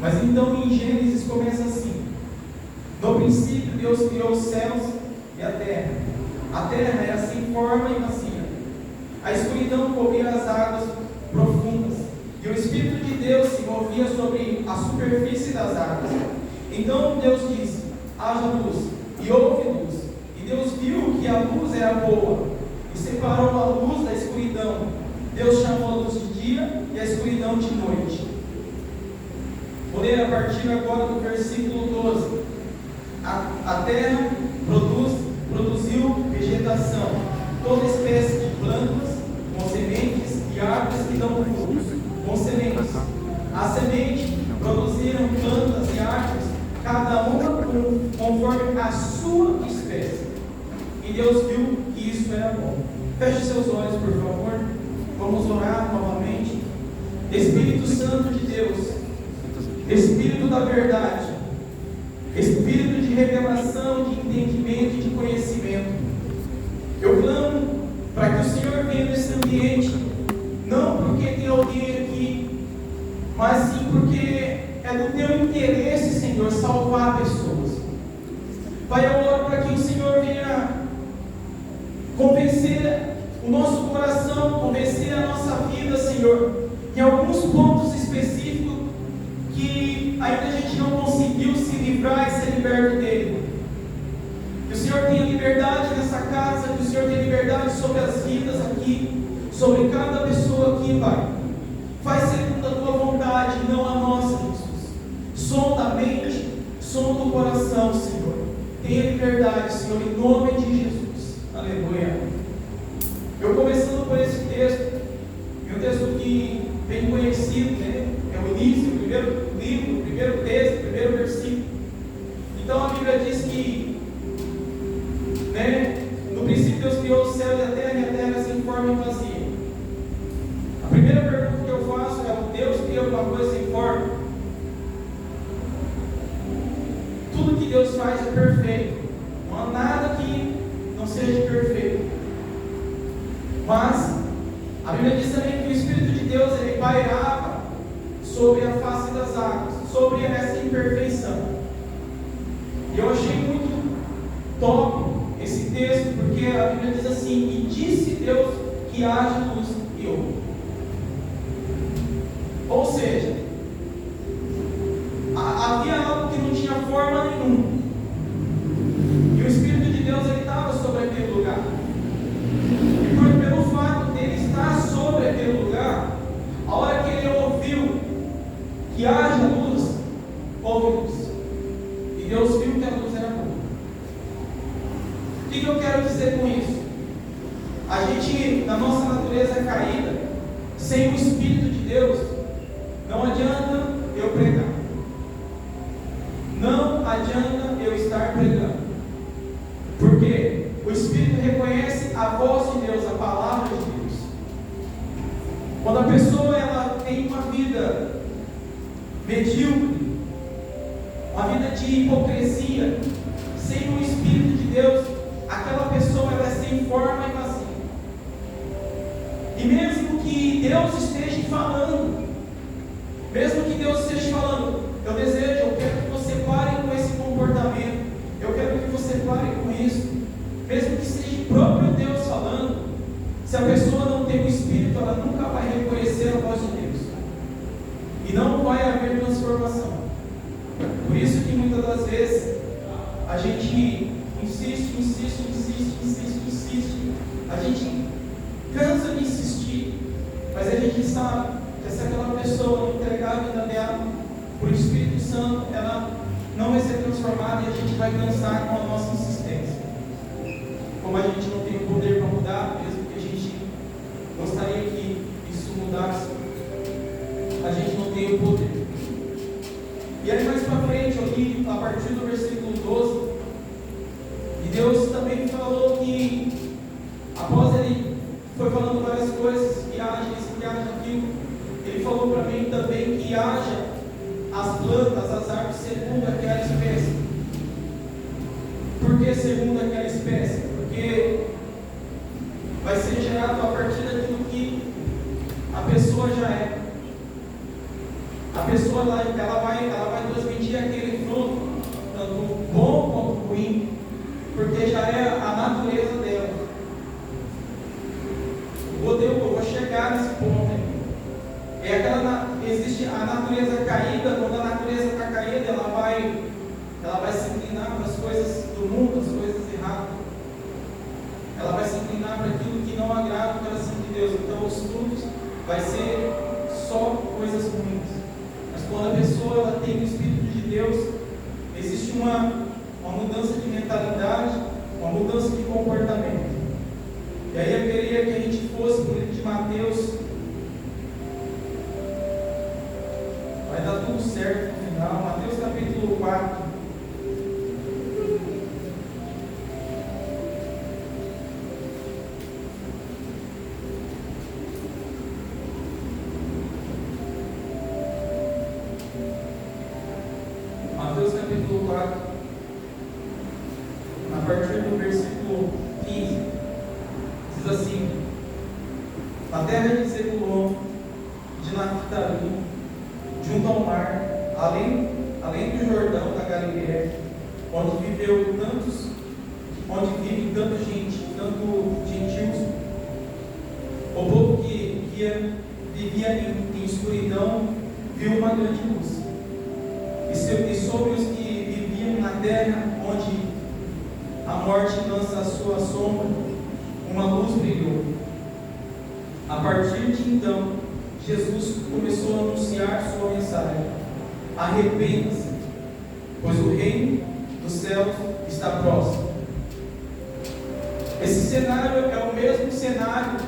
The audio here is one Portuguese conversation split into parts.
Mas então em Gênesis começa assim: no princípio Deus criou os céus e a terra. A terra era sem forma e vazia. A escuridão cobria as águas profundas, e o Espírito de Deus se movia sobre a superfície das águas. Então Deus disse: haja luz, e houve luz. E Deus viu que a luz era boa, e separou a luz da escuridão. Deus chamou a luz de dia e a escuridão de noite. Vou ler a partir agora do versículo 12. A terra produziu vegetação, toda espécie de plantas, com sementes, e árvores que dão frutos, com sementes. A semente produziram plantas e árvores, cada uma conforme a sua espécie. E Deus viu que isso era bom. Feche seus olhos, por favor. Vamos orar novamente. Espírito Santo de Deus, Espírito da verdade, Espírito de revelação, de entendimento e de conhecimento, eu clamo para que o Senhor venha nesse ambiente, não porque tem alguém aqui, mas sim porque é do teu interesse, Senhor, salvar pessoas. Pai, eu oro para que o Senhor venha convencer o nosso coração, convencer a nossa vida, Senhor, em alguns pontos específicos que ainda a gente não conseguiu se livrar e ser liberto dele. Que o Senhor tenha liberdade nessa casa, que o Senhor tenha liberdade sobre as vidas aqui, sobre cada pessoa aqui, Pai. Faz segundo a tua vontade, não a nossa, Jesus. Som da mente, som do coração, Senhor. Tenha liberdade, Senhor, em nome de Jesus. Aleluia. Eu começando por esse texto, é um texto que bem conhecido, né? É o início, o primeiro livro, o primeiro texto, o primeiro versículo. Então a Bíblia diz que, né, no princípio Deus criou o céu e a terra sem forma e vazia. A primeira pergunta que eu faço é: Deus criou alguma coisa sem forma? Tudo que Deus faz é perfeito. Não há nada que não seja perfeito. Mas a Bíblia diz também que o Espírito de Deus ele pairava sobre a face das águas, sobre essa imperfeição. E eu achei muito top esse texto, porque a Bíblia diz assim: e disse Deus que haja luz e houve. Ou seja, havia algo que não tinha forma nenhuma, e o Espírito de Deus ele estava sobre aquele lugar. E pelo fato dele estar sobre aquele lugar, a hora que ele ouviu que haja luz, houve luz. E Deus viu que a luz era boa. O que eu quero dizer com isso? A gente, na nossa natureza caída, sem o Espírito de Deus, não adianta eu pregar. Não adianta eu estar pregando. Porque o Espírito reconhece a voz de Deus, a palavra de Deus. Quando a pessoa ela tem uma vida medíocre, uma vida de hipocrisia, sem o Espírito de Deus, aquela pessoa ela é sem forma e vazia. E mesmo que Deus esteja falando, eu desejo, eu quero que você pare com esse comportamento, eu quero que você pare com isso, mesmo que seja o próprio Deus falando, se a pessoa não tem o Espírito, ela nunca vai reconhecer a voz de Deus, e não vai haver transformação. Por isso que muitas das vezes a gente insiste, a gente cansa de insistir, mas a gente sabe que se aquela pessoa não entregar a vida dela por Espírito Santo, ela não vai ser transformada, e a gente vai cansar com a nossa insistência. Como a gente não tem o poder para mudar, mesmo que a gente gostaria que isso mudasse, a gente não tem o poder. E aí mais para frente, eu li a partir do versículo 12, e Deus também falou que, após ele foi falando várias coisas, que haja isso, que haja aquilo, ele falou para mim também que haja as plantas, as árvores segundo aquela espécie. Por que segundo aquela espécie? Porque vai ser gerado a partir daquilo que a pessoa já é. A pessoa ela vai vai transmitir aquele fruto, tanto bom quanto ruim, porque já é a natureza dela. Eu vou chegar nesse ponto aí. Existe a natureza caída. Quando a natureza está caída, ela vai se inclinar para as coisas do mundo, as coisas erradas. Ela vai se inclinar para aquilo que não agrada o coração de Deus. Então os frutos vai ser só coisas ruins. Mas quando a pessoa ela tem o Espírito de Deus, existe uma mudança de mentalidade, uma mudança de comportamento. E aí eu queria que a gente fosse para o livro de Mateus. Vai dar tudo certo no final. Mateus capítulo 4. Mateus capítulo 4, a partir do versículo 15, diz assim: na terra de Zebulon, de Naphtali, junto ao mar, além do Jordão da Galileia, onde vive tanto gentios, o povo que vivia em escuridão viu uma grande luz. E sobre os que viviam na terra, onde a morte lança a sua sombra, uma luz brilhou. A partir de então, Jesus começou a anunciar sua mensagem: arrependa-se, pois o reino dos céus está próximo. Esse cenário é o mesmo cenário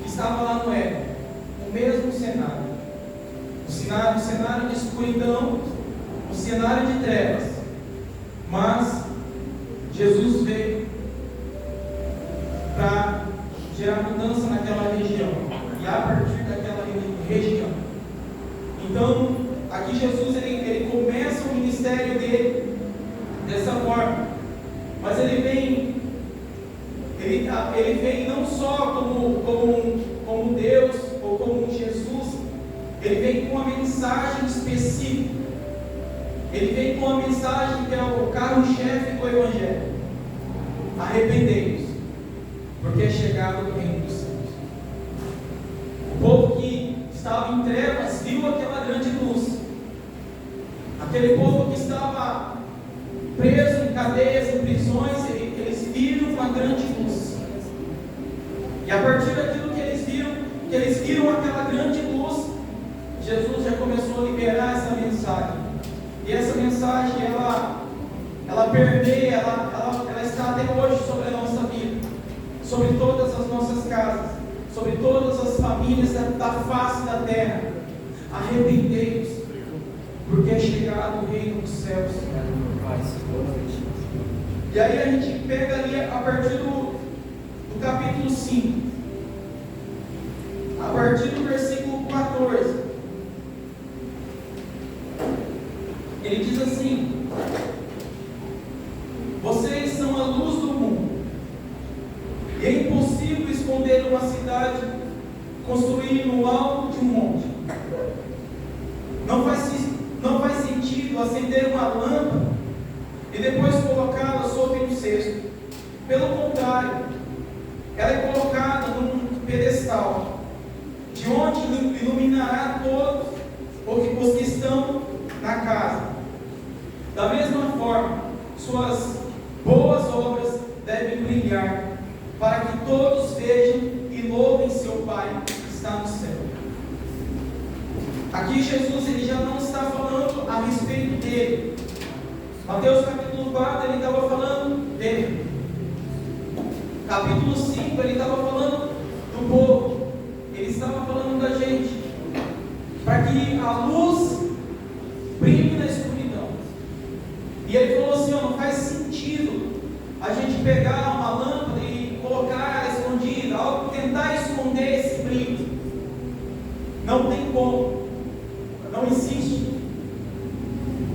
que estava lá no Éden, o mesmo cenário. O cenário de escuridão, o cenário de trevas. Mas Jesus veio para gerar mudança naquela região e a partir daquela região. Então, aqui Jesus ele começa o ministério dele dessa forma, mas ele vem não só como Deus ou como Jesus. Ele vem com uma mensagem específica. Ele vem com uma mensagem que é o carro-chefe do Evangelho: arrependei-vos, porque é chegado o reino dos céus. O povo que estava em trevas viu aquela grande luz. Aquele povo que estava preso em cadeias, em prisões, eles viram uma grande luz. E a partir daquilo que eles viram aquela grande luz, Jesus já começou a liberar essa mensagem. E essa mensagem, ela permeia, ela está até hoje sobre a nossa vida, sobre todas as nossas casas, sobre todas as famílias da face da terra. Arrependei-vos, porque é chegado o reino dos céus. E aí a gente pega ali a partir do capítulo 5, a partir do versículo 14. Ele diz assim: vocês são a luz do mundo, e é impossível esconder uma cidade construída no alto de um monte. Não faz sentido acender uma lâmpada e depois colocá-la sobre um cesto. Pelo contrário, ela é colocada num pedestal, de onde iluminará todos os que estão na casa. Da mesma forma, suas boas obras devem brilhar, para que todos vejam e louvem seu Pai que está no céu. Aqui Jesus ele já não está falando a respeito dele. Mateus capítulo 4 ele estava falando dele. Capítulo 5 ele estava falando do povo. Ele estava falando da gente, para que a luz brilhe na escuridão. E ele falou assim: não faz sentido a gente pegar uma lâmpada e colocar ela escondida, algo tentar esconder esse brilho. Não tem como, não existe.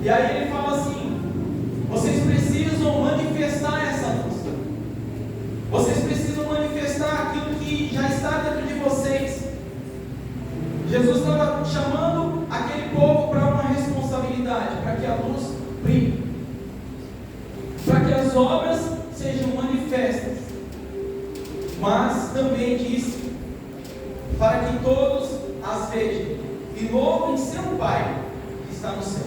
E aí ele fala assim: vocês precisam manifestar essa luz. Vocês precisam manifestar aquilo que já está dentro de vocês. Jesus estava chamando aquele aquele povo para uma responsabilidade, para que a luz brilhe, para que as obras sejam manifestas, mas também disse para que todos as vejam e louvem seu Pai que está no céu.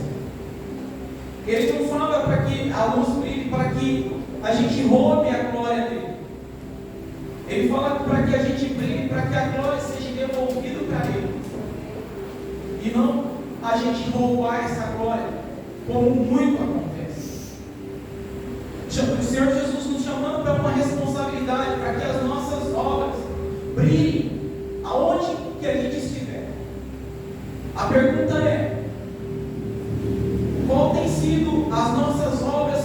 Ele não fala para que a luz brilhe, para que a gente roube a glória dele. Ele fala para que a gente brilhe, para que a glória seja devolvida para ele, e não a gente roubar essa glória, como muito acontece. O Senhor Jesus nos chamando para uma responsabilidade, para que as nossas obras brilhem aonde que a gente estiver. A pergunta é: qual tem sido as nossas obras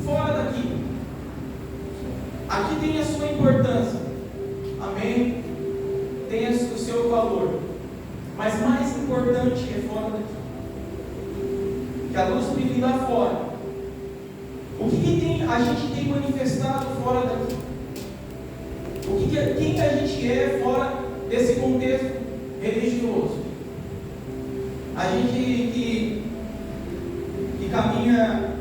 fora daqui? Aqui tem a sua importância, amém? Tem o seu valor, mas mais importante é fora daqui. Que a luz brilhe lá fora. O que a gente tem manifestado fora daqui? Quem a gente é fora desse contexto religioso? A gente que caminha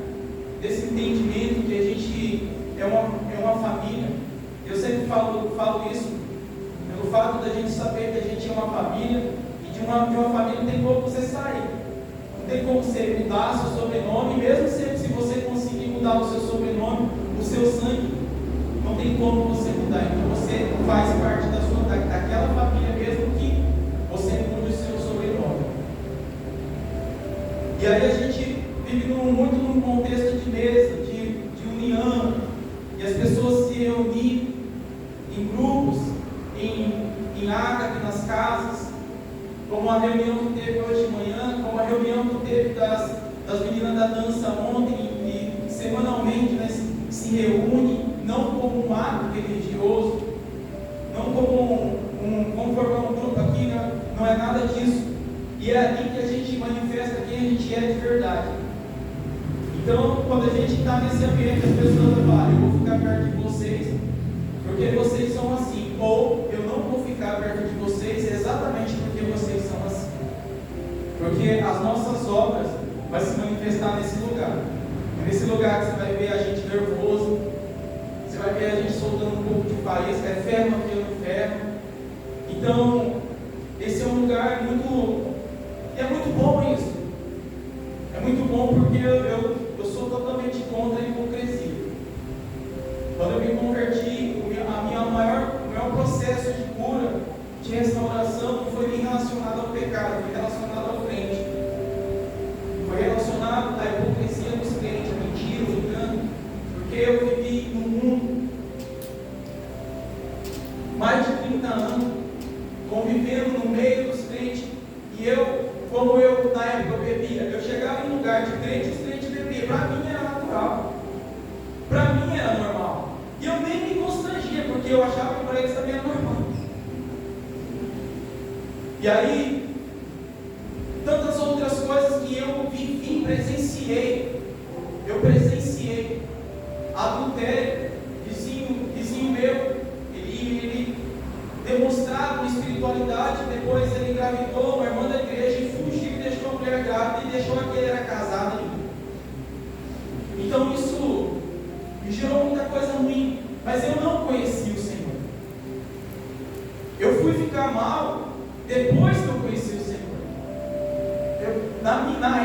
desse entendimento que a gente é uma família. Eu sempre falo isso, pelo fato da gente saber que a gente é uma família, e de uma família não tem como você sair. Não tem como você mudar seu sobrenome, mesmo se você conseguir mudar o seu sobrenome, o seu sangue, não tem como você mudar. Então você faz parte daquela família, mesmo que você mude o seu sobrenome. E aí a gente vive muito num contexto de mesa, de união, e as pessoas se reunirem em grupos, em ágape, nas casas, como a reunião que teve hoje de manhã, como a reunião que teve das meninas da dança ontem, e semanalmente, né, se reúne, não como um ato religioso, não como vamos formar um grupo aqui, não é nada disso. E é aqui que a gente manifesta quem a gente é de verdade. Então, quando a gente está nesse ambiente, as pessoas falam: eu vou ficar perto de vocês, porque vocês são assim, ou eu não vou ficar perto de vocês exatamente porque vocês são assim. Porque as nossas obras vão se manifestar nesse lugar. É nesse lugar que você vai ver a gente nervoso, você vai ver a gente soltando um pouco de faísca, é ferro afiando ferro. Então, esse é um lugar muito... E é muito bom isso. É muito bom porque eu sou totalmente contra a hipocrisia. Quando eu me converti, o maior processo de cura, de restauração, não foi nem relacionado ao pecado, foi relacionado ao crente. Foi relacionado à hipocrisia dos crentes, a mentira, o engano. Porque eu vivi no mundo mais de 30 anos, convivendo no meio dos crentes, e como na época eu bebia, eu chegava em um lugar de crente, os crentes bebiam, para mim era natural, para mim era normal, e eu nem me constrangia, porque eu achava que para eles também era normal. E aí, tantas outras coisas que eu vivi, presenciei, adultério, vizinho meu, ele demonstrava uma espiritualidade, depois ele engravidou uma irmã da igreja e fugiu e deixou a mulher grávida e deixou a que ele era casado ainda. Então isso me gerou muita coisa ruim, mas eu não conheci o Senhor. Eu fui ficar mal depois que eu conheci o Senhor. Na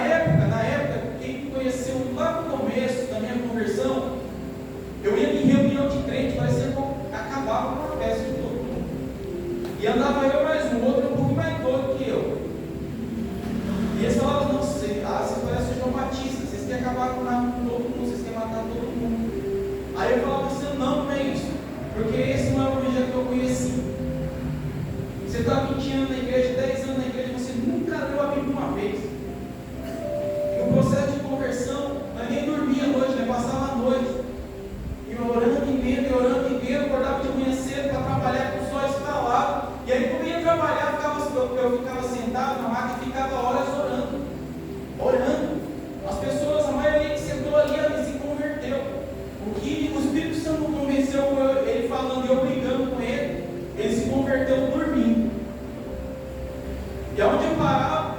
época, quem me conheceu lá no começo da minha conversão, eu ia em reunião de crente, parecia que eu acabava com a festa de todo mundo. E andava eu mais um, outro um pouco mais doido que eu. E eles falavam: não, você parece o João Batista, vocês querem acabar com todo mundo, vocês querem matar todo mundo. Aí eu falava: você não é isso, porque esse não é o evangelho que eu conheci. Você está 20 anos na igreja, 10 anos na igreja, você nunca leu a Bíblia uma vez. No processo de conversão, eu nem dormia à noite, eu passava a noite. E orando e vendo, acordava de manhã cedo para trabalhar com os olhos calados. E aí, quando eu ia trabalhar, eu ficava sentado na máquina e ficava horas orando. As pessoas, a maioria que sentou ali se converteu. O que o Espírito Santo convenceu, ele falando e eu brigando com ele se converteu dormindo. E aonde eu parava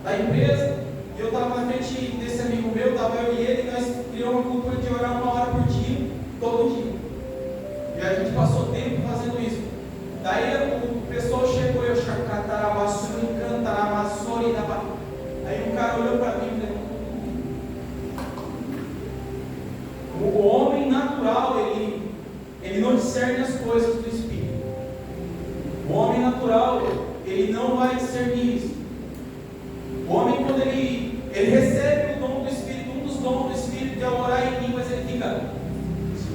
da empresa, e eu estava na frente desse amigo meu, estava eu e ele, e nós criamos uma cultura de orar 1 hora por dia, todo dia. E a gente passou tempo fazendo isso. Daí o pessoal chegou, eu chacatarabassuri, cantaramassori, aí o cara olhou para mim e falou: o homem natural, ele não discerne as coisas do Espírito. O homem natural, ele não vai discernir isso. O homem, quando ele recebe o dom do Espírito, um dos dons do Espírito, que é orar em línguas, ele fica: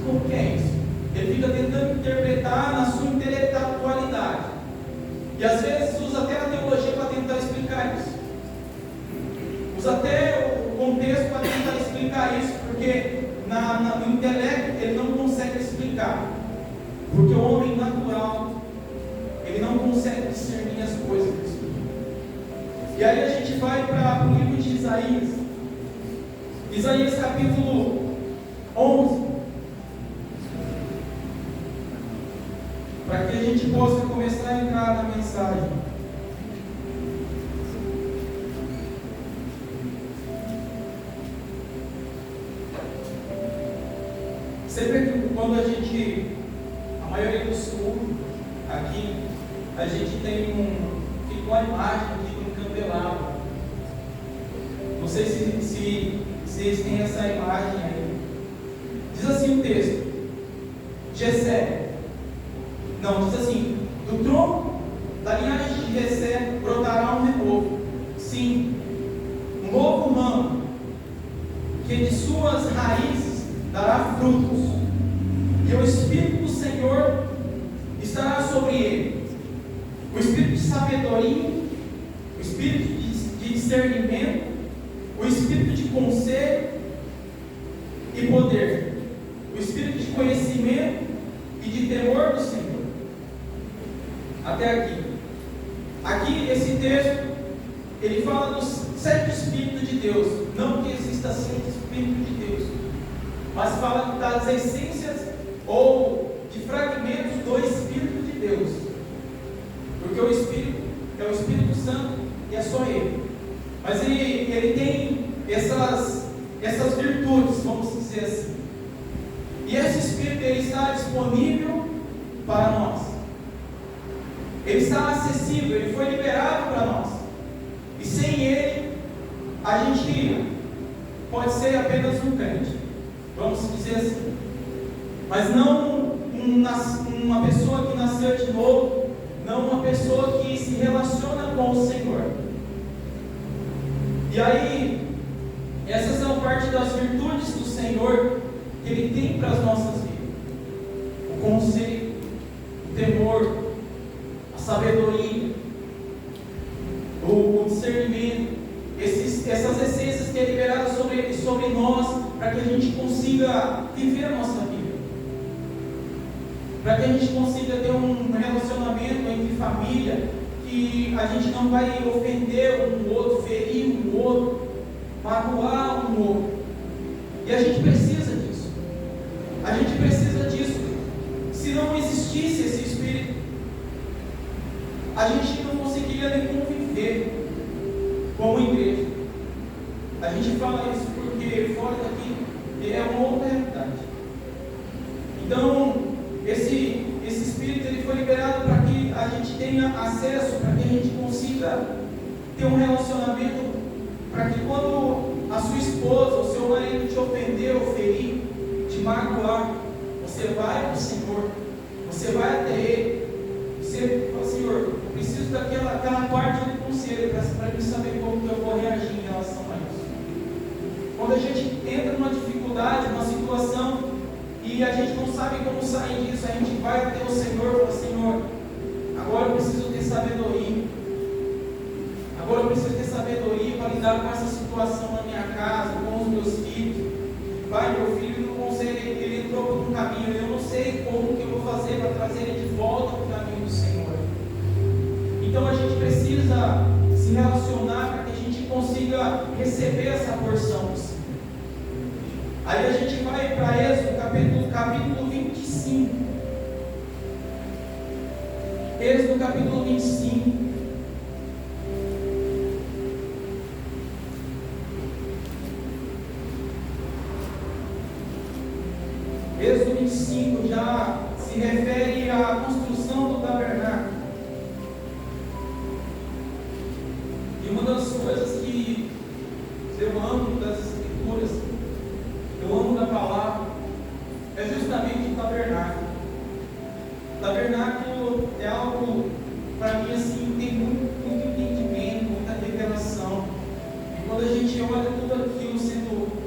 como que é isso? Ele fica tentando interpretar na sua intelectualidade. E às vezes usa até a teologia para tentar explicar isso. Usa até o contexto para tentar explicar isso, porque no intelecto ele não consegue explicar. Porque o homem natural, ele não consegue discernir as coisas do Espírito. E aí a gente vai para o livro de Isaías. Isaías capítulo 11. Para que a gente possa começar a entrar na mensagem. Sempre que quando a maioria dos cultos aqui, a gente fica uma imagem aqui de um candelabro. Não sei se vocês têm essa imagem aí. Diz assim o texto: Jessé. Não, diz assim: do tronco da linhagem de Jessé brotará um renovo, sim, um novo ramo, que de suas raízes dará frutos, e o Espírito do Senhor estará sobre ele, o Espírito de sabedoria, o Espírito de discernimento, o Espírito de conselho e poder, o Espírito de conhecimento e de temor do Senhor. Até aqui. Aqui, esse texto, ele fala dos 7 Espíritos de Deus. Não que exista 7 Espíritos de Deus, mas fala das essências ou de fragmentos do Espírito de Deus. Porque o Espírito é o Espírito Santo e é só Ele. Mas ele tem essas virtudes, vamos dizer assim. E esse Espírito, ele está disponível para nós. Ele está acessível, ele foi liberado para nós. E sem ele, a gente pode ser apenas um crente, vamos dizer assim. Mas não uma pessoa que nasceu de novo, não uma pessoa que se relaciona com o Senhor. E aí, essas são parte das virtudes do Senhor que Ele tem para as nossas vidas: o conselho, o temor, a sabedoria, o discernimento, essas essências que é liberada sobre nós, para que a gente consiga viver a nossa vida, para que a gente consiga ter um relacionamento entre família, que a gente não vai ofender um outro, ferir um outro, magoar um outro. E a gente precisa disso. A gente precisa disso. Se não existisse esse Espírito, a gente não conseguiria nem conviver como igreja. A gente fala isso porque fora daqui é uma outra realidade. Então, esse Espírito, ele foi liberado para que a gente tenha acesso, para que a gente consiga ter um relacionamento, para que quando a sua esposa, o seu marido te ofender ou ferir, te magoar, você vai para o Senhor, você vai até Ele, você fala: Senhor, eu preciso daquela parte do conselho para mim saber como que eu vou reagir em relação a isso. Quando a gente entra numa dificuldade, numa situação, e a gente não sabe como sair disso, a gente vai até o Senhor e fala: Senhor, agora eu preciso ter sabedoria. Agora eu preciso ter sabedoria para lidar com essa situação na minha casa, com os meus filhos. Pai, meu filho não consegue, ele entrou por um caminho, eu não sei como que eu vou fazer para trazer ele de volta para o caminho do Senhor. Então a gente precisa se relacionar para que a gente consiga receber essa porção. Aí a gente vai para Êxodo, capítulo 25. Êxodo capítulo 25. se refere à construção do tabernáculo. E uma das coisas que eu amo das Escrituras, eu amo da palavra, é justamente o tabernáculo. O tabernáculo é algo, para mim, assim, tem muito entendimento, muita revelação. E quando a gente olha tudo aquilo sendo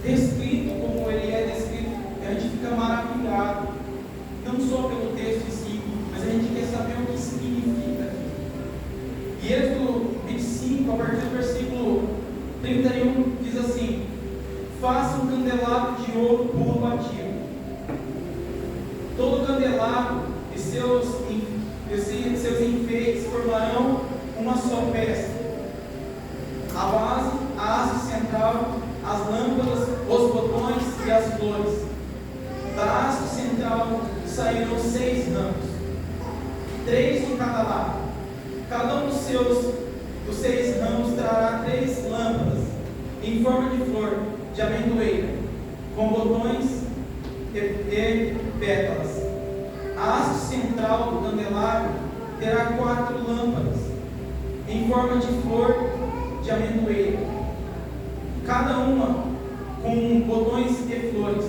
descrito como ele é descrito, a gente fica maravilhado, não só pelo texto em si, mas a gente quer saber o que significa aquilo. E Êxodo 25, a partir do versículo 31, diz assim: faça um candelabro de ouro puro batido. Todo candelabro e seus enfeites formarão uma só peça. A base, a haste central, as lâmpadas, os botões e as flores. Da haste central sairão 6 ramos, 3 de cada lado. Cada um dos 6 ramos trará 3 lâmpadas em forma de flor de amendoeira, com botões e pétalas. A haste central do candelabro terá 4 lâmpadas em forma de flor de amendoeira, cada uma com botões e flores.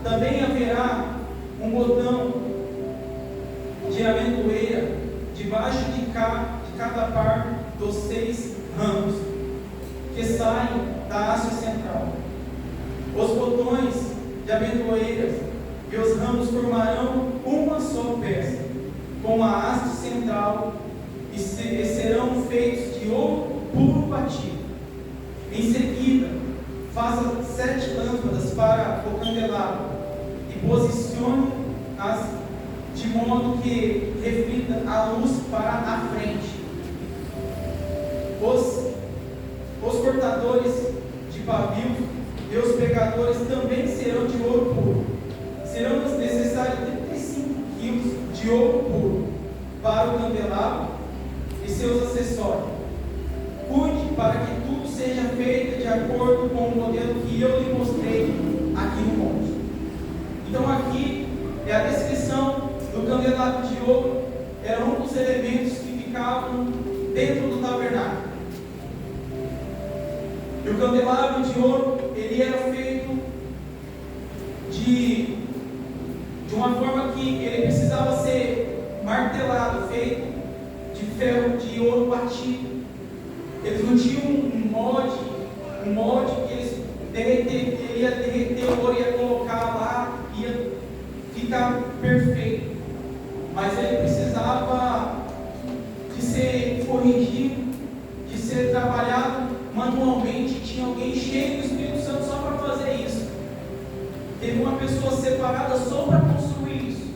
Também haverá um botão de amendoeira debaixo de cada par dos 6 ramos que saem da haste central. Os botões de amendoeiras e os ramos formarão uma só peça, com a haste central, e serão feitos de ouro puro batido. Em seguida, faça 7 lâmpadas para o candelabro e posicione-as de modo que reflita a luz para a frente. Os cortadores de pavio e os pegadores também serão de ouro puro. Serão necessários 35 quilos de ouro puro para o candelabro e seus acessórios. Cuide para que tudo seja feito de acordo com o modelo que eu lhe mostrei aqui no monte. Então aqui é a descrição do candelabro de ouro. Era um dos elementos que ficavam dentro do tabernáculo. E o candelabro de ouro, ele era feito de uma forma que ele precisava ser martelado, feito de ferro, de ouro batido. Eles não tinham um molde que ele ia derreter o ouro, ia colocar lá, ia ficar perfeito. Mas ele precisava de ser corrigido, de ser trabalhado manualmente. Tinha alguém cheio do Espírito Santo só para fazer isso. Teve uma pessoa separada só para construir isso.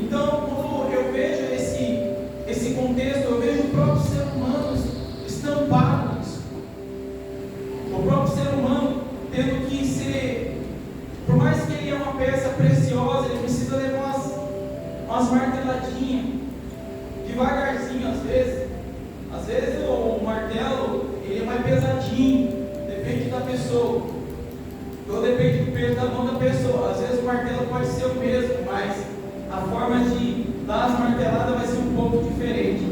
Então, quando eu vejo esse contexto, eu vejo o próprio ser humano estampado nisso. O próprio ser humano tendo que ser, por mais que ele é uma peça preciosa, ele precisa levar umas marteladinhas, devagarzinho às vezes. Às vezes o martelo, ele é mais pesadinho, depende da pessoa. Então depende do peso da mão da pessoa. Às vezes o martelo pode ser o mesmo, mas a forma de dar as marteladas vai ser um pouco diferente.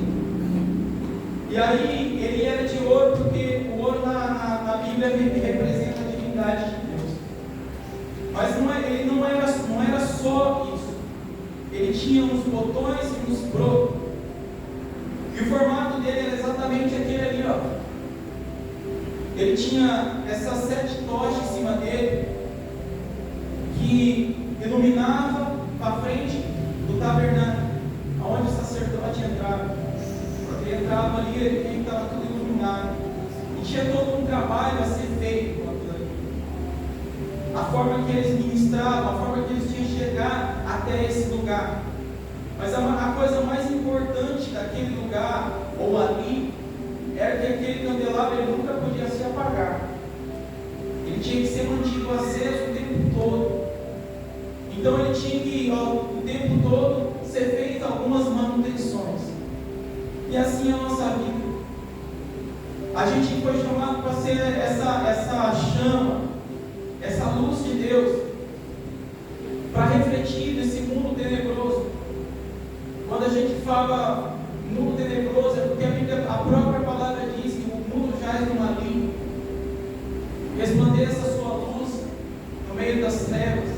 E aí ele era de ouro, porque o ouro na Bíblia representa a divindade de Deus. Mas ele não era só isso. Ele tinha uns botões e uns brotos. E o formato dele era exatamente aquele ali, ó. Ele tinha essas 7 tochas em cima dele, que iluminava para frente do tabernáculo, aonde o sacerdote entrava. Quando ele entrava ali, ele estava tudo iluminado. E tinha todo um trabalho a ser feito com aquilo ali. A forma que eles ministravam, a forma que eles tinham que chegar até esse lugar. Mas a coisa mais importante daquele lugar, ou ali, era que aquele candelabro ele nunca podia se apagar. Ele tinha que ser mantido aceso o tempo todo. Então ele tinha que, o tempo todo, ser feito algumas manutenções. E assim é a nossa vida. A gente foi chamado para ser essa chama, essa luz de Deus. refletir nesse mundo tenebroso. Quando a gente fala mundo tenebroso, é porque a própria palavra diz que o mundo jaz no maligno. Resplandeça a sua luz no meio das trevas.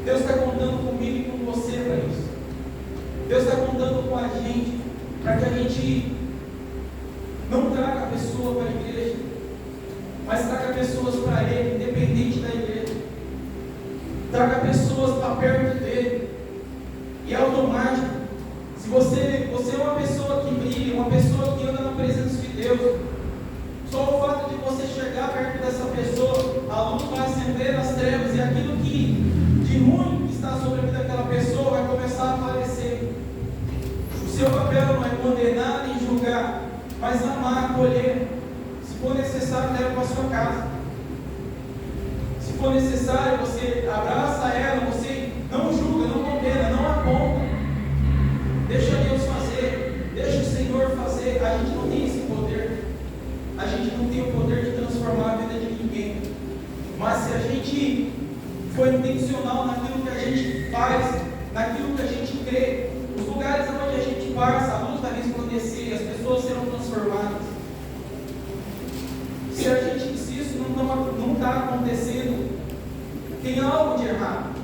Deus está contando comigo e com você para isso. Deus está contando com a gente para que a gente não traga pessoa para a igreja, mas traga pessoas para Ele, independente da igreja. Traga pessoas para perto dele. E é automático. Se você é uma pessoa que brilha, uma pessoa que anda na presença de Deus, só o fato de você chegar perto dessa pessoa, a luz vai acender nas trevas, e aquilo que de ruim que está sobre a vida daquela pessoa vai começar a aparecer. O seu papel não é condenar nem julgar, mas amar, acolher. Se for necessário, leva para a sua casa. Se for necessário, você abraça ela, você não julga, não condena, não aponta. Deixa Deus fazer, deixa o Senhor fazer. A gente não tem esse poder. A gente não tem o poder de transformar a vida de ninguém. Mas se a gente for intencional naquilo que a gente faz, naquilo que a gente crê, os lugares onde a gente passa, a luz vai resplandecer, as pessoas serão transformadas. Se isso não está acontecendo, tem algo de errado.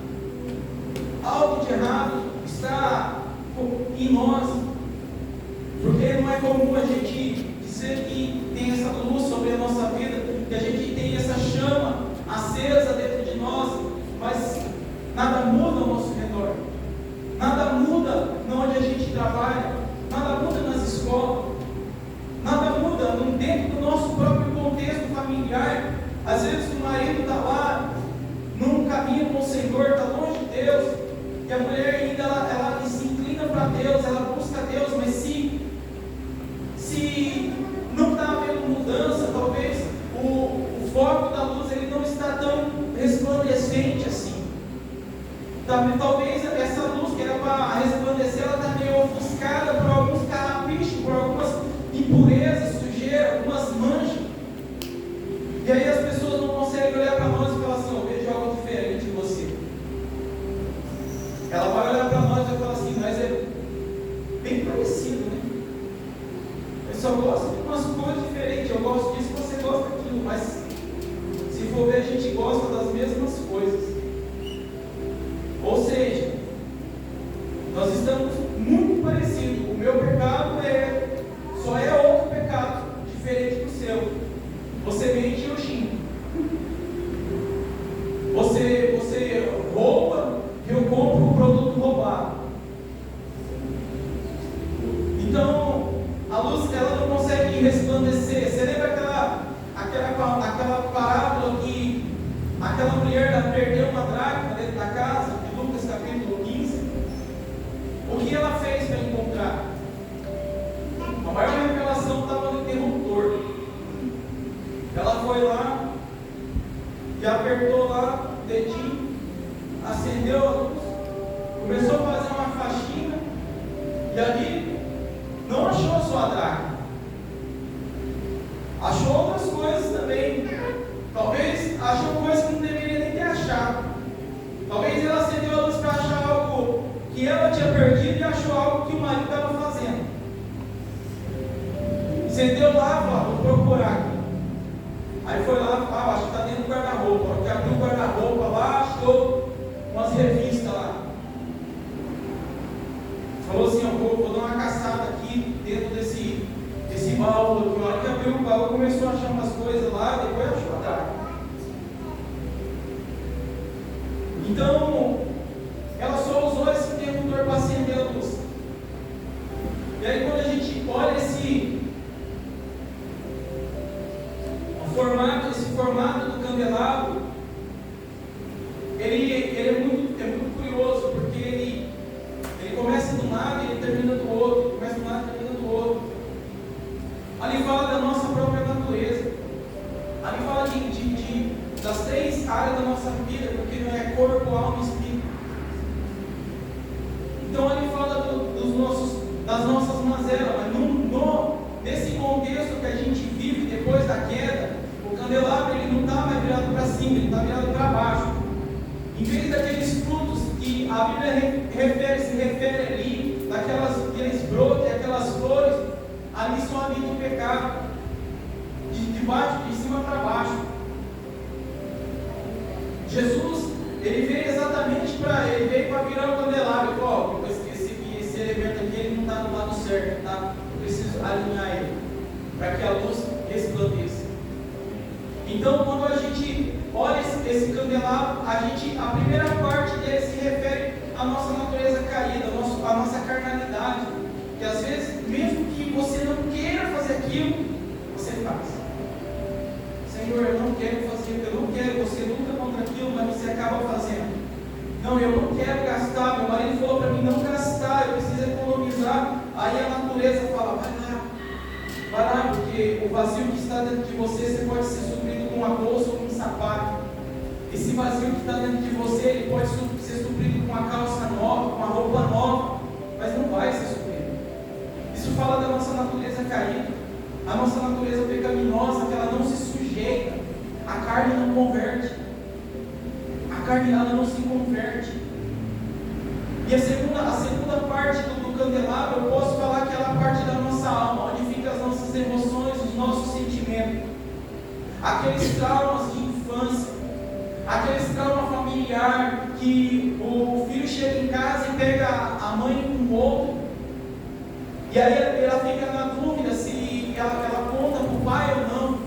Algo de errado está em nós. Porque não é comum a gente dizer que tem essa luz sobre a nossa vida, que a gente tem essa chama acesa dentro de nós, mas nada muda ao nosso redor. Nada muda onde a gente trabalha, nada muda nas escolas, nada muda dentro do nosso próprio contexto familiar. Às vezes o marido está lá, num caminho com o Senhor, está longe de Deus, e a mulher ainda ela se inclina para Deus, ela busca Deus, mas se não está havendo mudança, talvez o foco da luz ele não está tão resplandecente assim. Talvez essa luz que era para resplandecer, ela está meio ofuscada por alguns carrapichos, por algumas impurezas, sujeira, algumas manchas. E aí as pessoas não conseguem olhar para nós e falar assim: eu vejo algo diferente em você. Ela vai olhar para nós e vai falar assim: mas é bem parecido, né? Eu só gosto de umas coisas diferentes. Eu gosto disso, você gosta daquilo, mas se for ver, a gente gosta das mesmas coisas. Ou seja, nós estamos muito parecidos. O meu pecado só é outro pecado, diferente do seu. Você mente e eu xingo. Você rouba e eu compro o produto roubado. Então, a luz ela não consegue resplandecer. Você lembra aquela parábola que aquela mulher ela perdeu uma dracma dentro da casa, de Lucas capítulo 15? O que ela fez para encontrar? A maior revelação estava no interruptor. Ela foi lá e apertou lá o dedinho, acendeu a luz, começou a fazer uma faxina, e ali não achou só a dracma, achou outras coisas também. Talvez achou coisas que não deveria nem ter achado. Talvez ela acendeu a luz para achar algo que ela tinha perdido e achou algo que o marido estava fazendo. Acendeu lá e falou: vou procurar aqui. Aí foi lá, acho que está dentro do guarda-roupa. Porque abriu o guarda-roupa lá, achou umas revistas lá. Falou assim: eu vou dar uma caçada aqui dentro desse baú. Na hora que abriu o baú, começou a achar umas coisas lá, depois achou a dracma. Então, ela só usou esse interruptor para acender a luz. E aí, quando a gente olha esse formato do candelabro, ele é muito curioso, porque ele começa de um lado e ele termina do outro, começa de um lado e termina do outro. Ali fala da nossa própria natureza, ali fala das três áreas da nossa vida, porque não é corpo, alma e espírito. Então ali fala das nossas mazelas, mas nesse contexto que a gente vive depois da queda, o candelabro ele não está mais virado para cima, ele está virado para baixo. Em vez daqueles frutos que que a Bíblia se refere ali, aqueles brotes, aquelas flores, ali só havia o pecado, de baixo, de cima para baixo. Jesus, ele veio exatamente ele veio para virar o candelabro. Ele falou: ó, esse elemento aqui ele não está no lado certo, tá? Eu preciso alinhar ele, para que a luz resplandeça. Então, quando a gente olha esse candelabro, a primeira parte dele se refere à nossa natureza caída, à nossa carnalidade, que às vezes, mesmo que você não queira fazer aquilo, você faz. Senhor, eu não quero fazer, eu não quero, você luta contra aquilo, mas você acaba fazendo. Não, eu não quero gastar, meu marido falou para mim não gastar, eu preciso economizar. Aí a natureza fala: vai lá, porque o vazio que está dentro de você pode ser suprido com uma bolsa ou com um sapato. Esse vazio que está dentro de você, ele pode ser suprido com uma calça nova, com uma roupa nova, mas não vai ser suprido. Isso fala da nossa natureza caída, a nossa natureza pecaminosa, que ela não se sujeita, a carne não converte, a carne ela não se converte. E a segunda parte do candelabro, eu posso falar que ela é a parte da nossa alma, onde ficam as nossas emoções, os nossos sentimentos, aqueles traumas de infância, aqueles traumas familiar, que o filho chega em casa e pega a mãe com o outro, e aí ela fica na dúvida se ela conta para o pai ou não.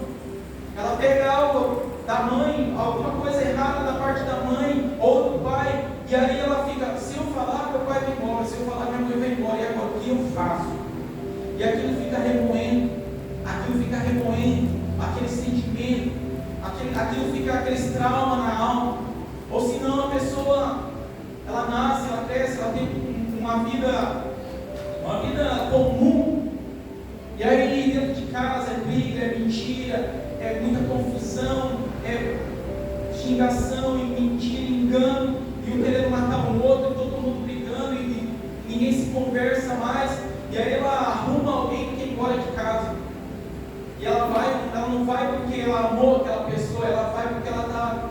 Ela pega algo da mãe, alguma coisa errada da parte da mãe ou do pai, e aí ela fica: se eu falar, meu pai vai embora, se eu falar, minha mãe vai embora, e agora o que eu faço? E aquilo fica remoendo, aquele sentimento, aquilo fica aqueles traumas na alma. Ou senão a pessoa, ela nasce, ela cresce, ela tem uma vida comum, e aí dentro de casa é briga, é mentira, é muita confusão, é xingação, e mentira, engano, e um querendo matar o outro, todo mundo brigando, e ninguém se conversa mais. E aí ela arruma alguém que quer ir embora de casa, e ela não vai porque ela amou aquela pessoa, ela vai porque ela está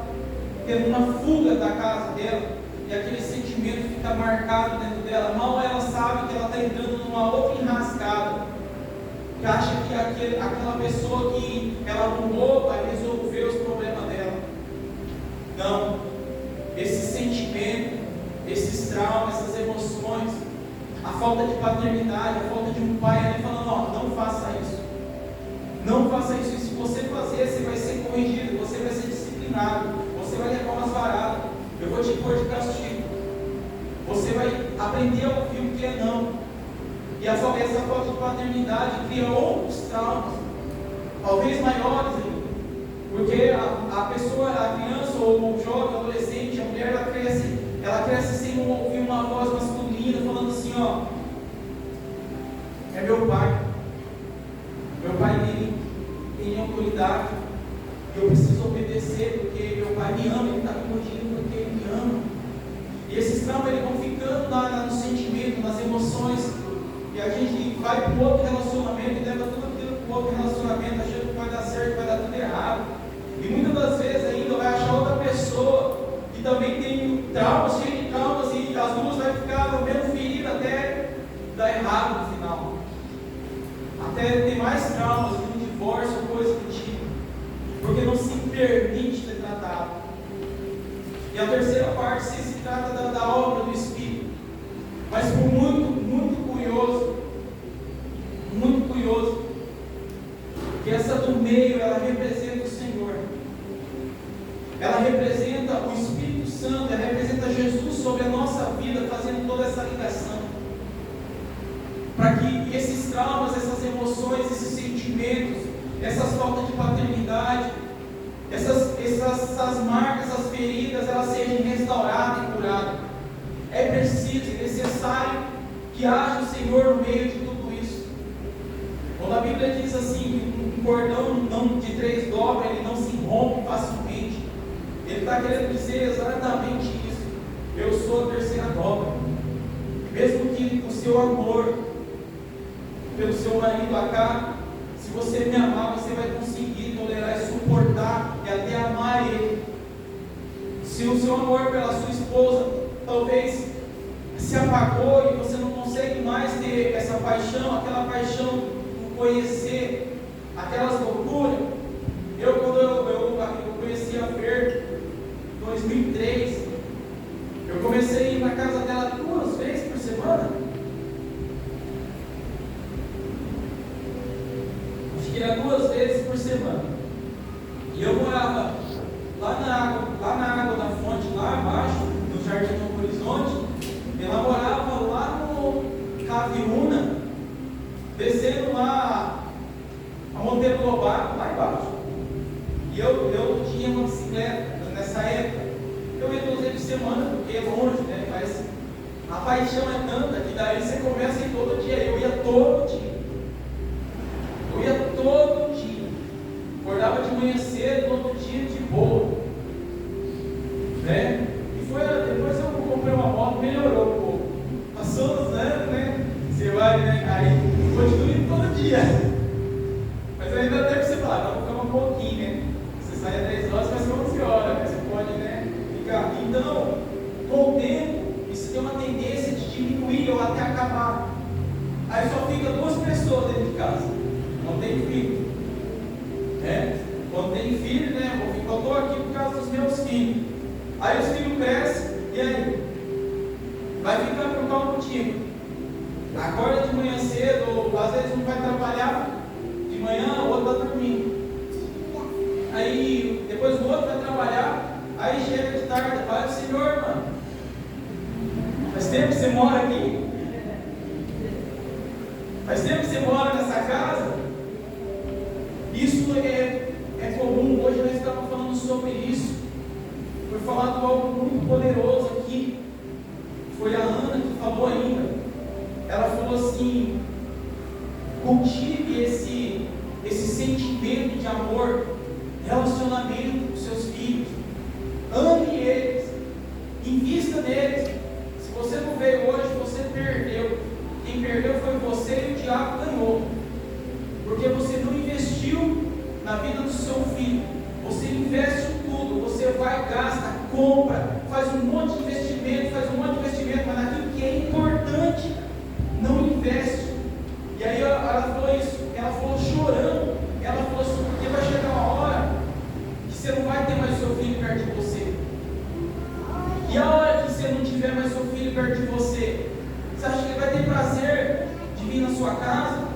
tendo uma fuga da casa dela, e aquele sentimento fica marcado dentro dela. Mal ela sabe que ela está entrando numa outra enrascada, que acha que aquela pessoa que ela arrumou vai resolver os problemas dela. Não, esse sentimento, esses traumas, essas emoções, a falta de paternidade, a falta de um pai ali falando: ó, não faça isso, não faça isso, e se você fazer, você vai ser corrigido, você vai ser disciplinado, você vai levar umas varadas, eu vou te pôr de castigo, você vai aprender a ouvir o que é não. E essa falta de paternidade cria outros traumas, talvez maiores ainda, porque a pessoa, a criança ou o jovem, o adolescente, a mulher, ela cresce sem ouvir uma voz masculina falando assim: ó, é meu pai tem autoridade, eu preciso obedecer porque meu pai me ama, ele está me corrigindo porque ele me ama. E esses traumas eles vão ficando no sentimento, nas emoções, e a gente vai para o outro relacionamento e leva tudo aquilo para o outro relacionamento, achando que vai dar certo, vai dar tudo errado. E muitas das vezes ainda vai achar outra pessoa que também tem traumas, cheio de traumas, e as duas vai ficar no mesmo ferido até dar errado no final, até ter mais traumas de um divórcio, coisa do tipo, porque não se permite ser tratado. E a terceira parte se trata da obra do Espírito. Mas por muito curioso, que essa do meio, ela representa o Senhor, ela representa o Espírito Santo, ela representa Jesus sobre a nossa vida, fazendo toda essa ligação, para que esses traumas, essas emoções, esses sentimentos, essas faltas de paternidade, essas marcas, essas feridas, elas sejam restauradas e curadas. É preciso e necessário que haja o Senhor no meio de tudo isso. Quando a Bíblia diz assim, que um cordão não de 3 dobras, ele não se rompe facilmente, ele está querendo dizer exatamente isso: eu sou a terceira dobra. Mesmo que o seu amor pelo seu marido acabe, se você me amar, você vai conseguir tolerar e suportar e até amar ele. Se o seu amor pela sua esposa talvez se apagou e você não consegue mais ter essa paixão, aquela paixão por conhecer aquelas loucuras. Quando eu conheci a Fer em 2003, eu comecei a ir na casa dela 2 vezes por semana. Acho que era 2 vezes por semana. E eu morava lá na água da fonte, lá abaixo, no Jardim Novo Horizonte. Ela morava lá no Caviúna, descendo lá a Monteiro Lobato, lá embaixo. E eu tinha uma bicicleta nessa época. Eu ia 2 vezes por semana, porque é longe, né? Mas a paixão é tanta que daí você começa a ir todo dia. Eu ia todo dia. Acordava de manhã cedo, no outro dia de boa. Né? Depois eu comprei uma moto, melhorou um pouco. Passou os anos, né? Você vai, né? Aí continua indo todo dia. Mas ainda deve ser falar, dá para ficar um pouquinho, né? Você sai às 10 horas, vai ser 11 horas. Mas você pode, né? Ficar. Então, com o tempo, isso tem uma tendência de diminuir ou até acabar. Aí só fica 2 pessoas dentro de casa. Não tem filho. Quando tem filho, né? Eu estou aqui por causa dos meus filhos. Aí os filhos crescem, e aí? Vai ficar por qual motivo? Acorda de manhã cedo, ou às vezes um vai trabalhar de manhã, o outro está dormindo. Aí depois o outro vai trabalhar, aí chega de tarde, vai, Senhor, mano. Faz tempo que você mora aqui? Faz tempo que você mora nessa casa? Isso é comum. Hoje nós estamos falando sobre isso. Foi falado algo muito poderoso aqui. Foi a Ana que falou ainda. Ela falou assim: cultive esse sentimento de amor, relacionamento com seus filhos. Ame eles, invista neles. Se você não veio hoje, você perdeu. Quem perdeu foi você e o diabo ganhou. Porque você não investiu na vida do seu filho. Você investe tudo, você vai, gasta, compra, faz um monte de investimento, mas naquilo que é importante, não investe. E aí ela falou isso, ela falou chorando, ela falou assim, porque vai chegar uma hora que você não vai ter mais seu filho perto de você. E a hora que você não tiver mais seu filho perto de você, você acha que ele vai ter prazer de vir na sua casa?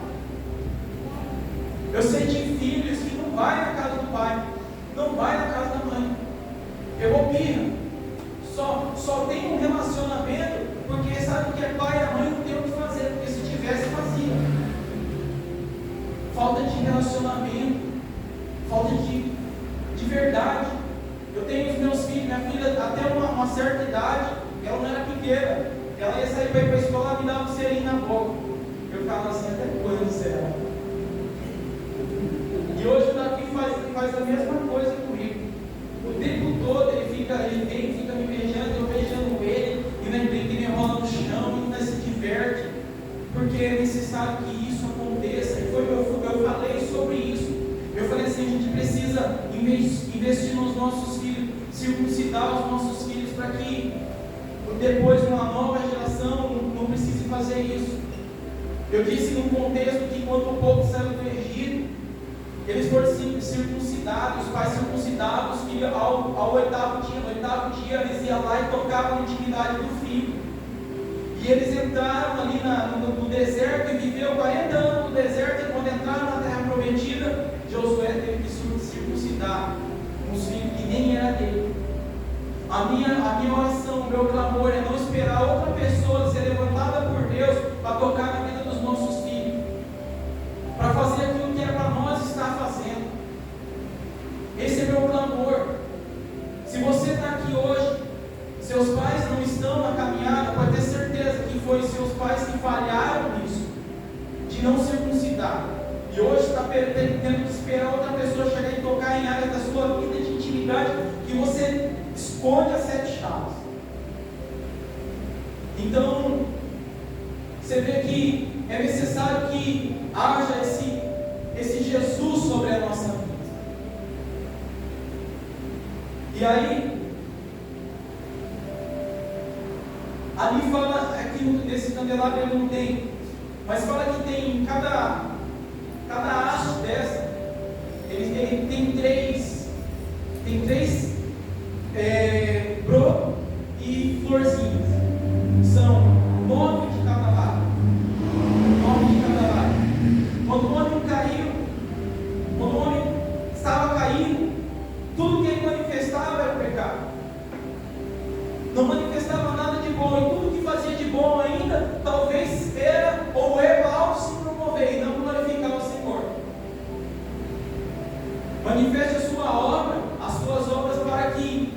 Eu sei de filhos que não vai na casa do pai, não vai na casa da mãe. Pegou birra. Só tem um relacionamento porque sabe que é pai e a mãe não tem o que fazer, porque se tivesse, fazia. Falta de relacionamento, falta de verdade. Eu tenho os meus filhos, minha filha até uma certa idade, ela não era pequena, ela ia sair para ir para a escola, ela me dava um selinho na boca. Eu ficava assim, até quando será? E hoje o Davi faz a mesma coisa comigo. O tempo todo ele vem, fica me beijando, eu beijando ele, e na brinca ele rola no chão, e ainda se diverte, porque é necessário que isso aconteça. E eu falei sobre isso. Eu falei assim, a gente precisa investir nos nossos filhos, circuncidar os nossos filhos, para que depois uma nova geração não precise fazer isso. Eu disse no contexto que quando o povo saiu do Egito, eles foram circuncidados, os pais circuncidavam os filhos ao 8º dia. No 8º dia eles iam lá e tocavam a intimidade do filho. E eles entraram ali no deserto e viveram 40 anos no deserto. E quando entraram na terra prometida, Josué teve que circuncidar uns filhos que nem era dele. A minha oração, o meu clamor é não esperar outra pessoa ser levantada por Deus para tocar na vida dos nossos filhos, para fazer aquilo que é para nós estar fazendo. Esse é meu clamor. Se você está aqui hoje, seus pais não estão na caminhada, pode ter certeza que foi seus pais que falharam nisso, de não circuncidar, e hoje está tendo que esperar outra pessoa chegar e tocar em área da sua vida de intimidade, que você esconde as 7 chaves. Então, você vê que é necessário que haja esse Jesus sobre a nossa vida. E aí, Ali fala, aqui nesse candelabro ele não tem, mas fala que tem cada haste dessa, ele tem três brotos e florzinhas. São o nome de cada lado. Quando o homem caiu, quando o homem estava caído, tudo que ele manifestava era o pecado. Não manifestava nada de bom, e tudo que fazia de bom ainda, talvez era ou é ao se promover e não glorificar o Senhor. Manifeste a sua obra, as suas obras, para que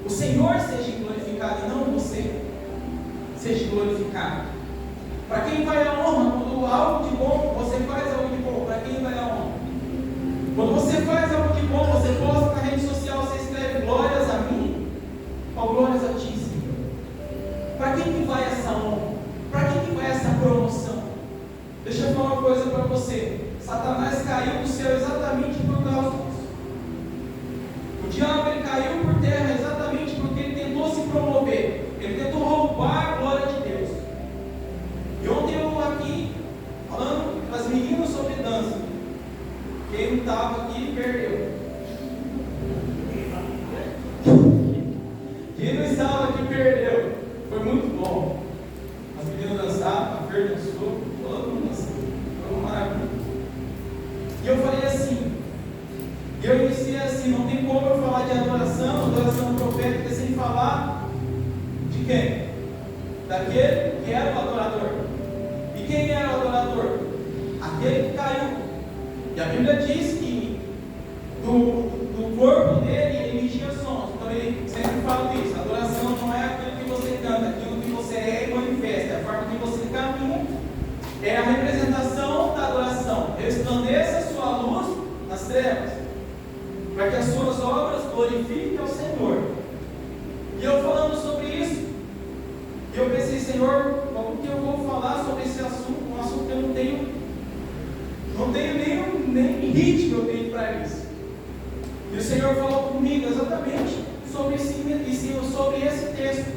o Senhor seja glorificado e não você seja glorificado. Para quem vai a honra? Quando algo de bom, você faz algo de bom, para quem vai a honra? Quando você faz algo de bom, você posta na rede social, você escreve glórias a mim, ou glórias a ti, Senhor. Para quem que vai essa honra? Para quem que vai essa promoção? Deixa eu falar uma coisa para você. Satanás caiu do céu exatamente por causa disso. O diabo ele caiu por terra exatamente porque ele tentou se promover. Ele tentou roubar a glória de Deus. E ontem eu aqui falando para as meninas sobre dança. Quem não estava aqui perdeu. Quem não estava aqui perdeu. Foi muito bom. As meninas dançaram, a Fer dançou, todo mundo dançou. Foi uma maravilha. E eu falei assim, eu iniciei assim, não tem como eu falar de adoração profética, sem falar de quem? Daquele que era o adorador. E quem era o adorador? Aquele que caiu. E a Bíblia diz que do corpo dele ele emitia sons. Então ele sempre fala isso. A adoração não é aquilo que você canta, aquilo que você é e manifesta. É a forma que você caminha. É a representação da adoração. Resplandeça a sua luz nas trevas, para que as suas obras glorifiquem ao Senhor. E eu falando sobre isso, eu pensei, Senhor, como que eu vou falar sobre esse assunto? Um assunto que eu não tenho nem ritmo eu tenho para isso. E o Senhor falou comigo exatamente sobre esse texto.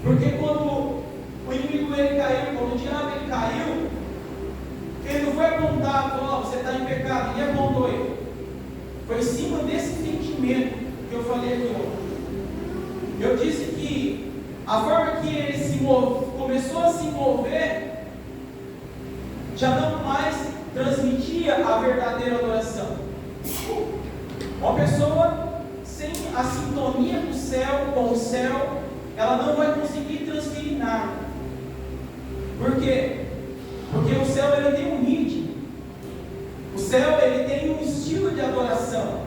Porque quando o inimigo ele caiu, quando o diabo ele caiu, ele não foi apontar, falou, você está em pecado, ninguém apontou ele. Foi em cima desse sentimento que eu falei aqui ontem. Eu disse que a forma que ele começou a se mover, já não mais transmitia a verdadeira adoração. Uma pessoa sem a sintonia do céu, com o céu, ela não vai conseguir transferir nada. Por quê? Porque o céu ele tem um ritmo. O céu ele tem um estilo de adoração.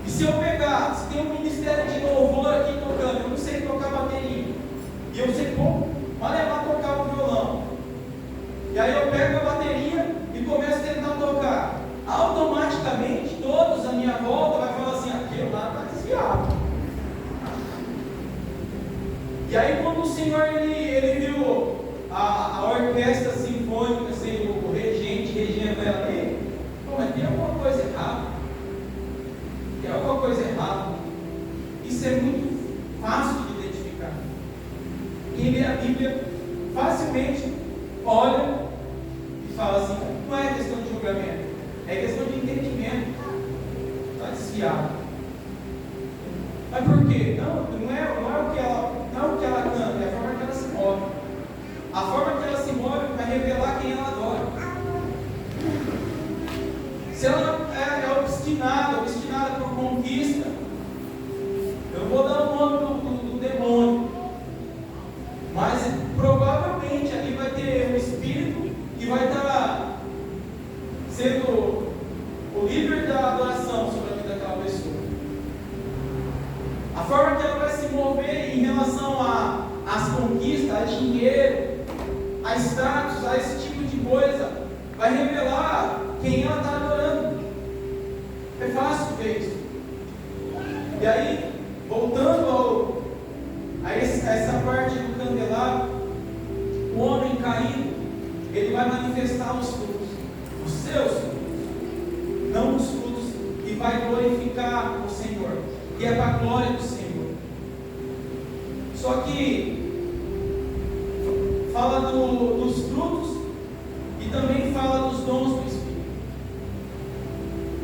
E se eu pegar, se tem um ministério de louvor aqui tocando, eu não sei tocar bateria, e eu sei pouco, vai levar a tocar o violão. E aí eu pego a bateria e começo a tentar tocar. Automaticamente, todos à minha volta vai falar assim, aquele lá está desviado. E aí quando o Senhor ele viu a orquestra sinfônica, assim, o regendo ela ali, mas tem alguma coisa errada. Tem alguma coisa errada. Isso é muito fácil de identificar. Quem lê a Bíblia facilmente olha e fala assim, não é questão de julgamento, é questão de entendimento. Está desviado. Mas por quê? Não é o que ela canta, é a forma que ela se move. A forma que ela se move vai revelar quem ela adora. Se ela é obstinada por conquista, eu não vou dar o nome do demônio, mas provavelmente ali vai ter um espírito que vai estar sendo o líder da adoração sobre a vida daquela pessoa. A forma que ela vai se mover em relação às conquistas, a dinheiro, a status, a esse tipo de coisa, vai revelar quem ela está adorando. É fácil ver isso. E aí, voltando a essa parte do candelabro, o homem caído, ele vai manifestar os frutos, os seus frutos, não os frutos que vai glorificar o Senhor, que é para a glória do Senhor. Só que fala dos frutos e também fala dos dons do Espírito.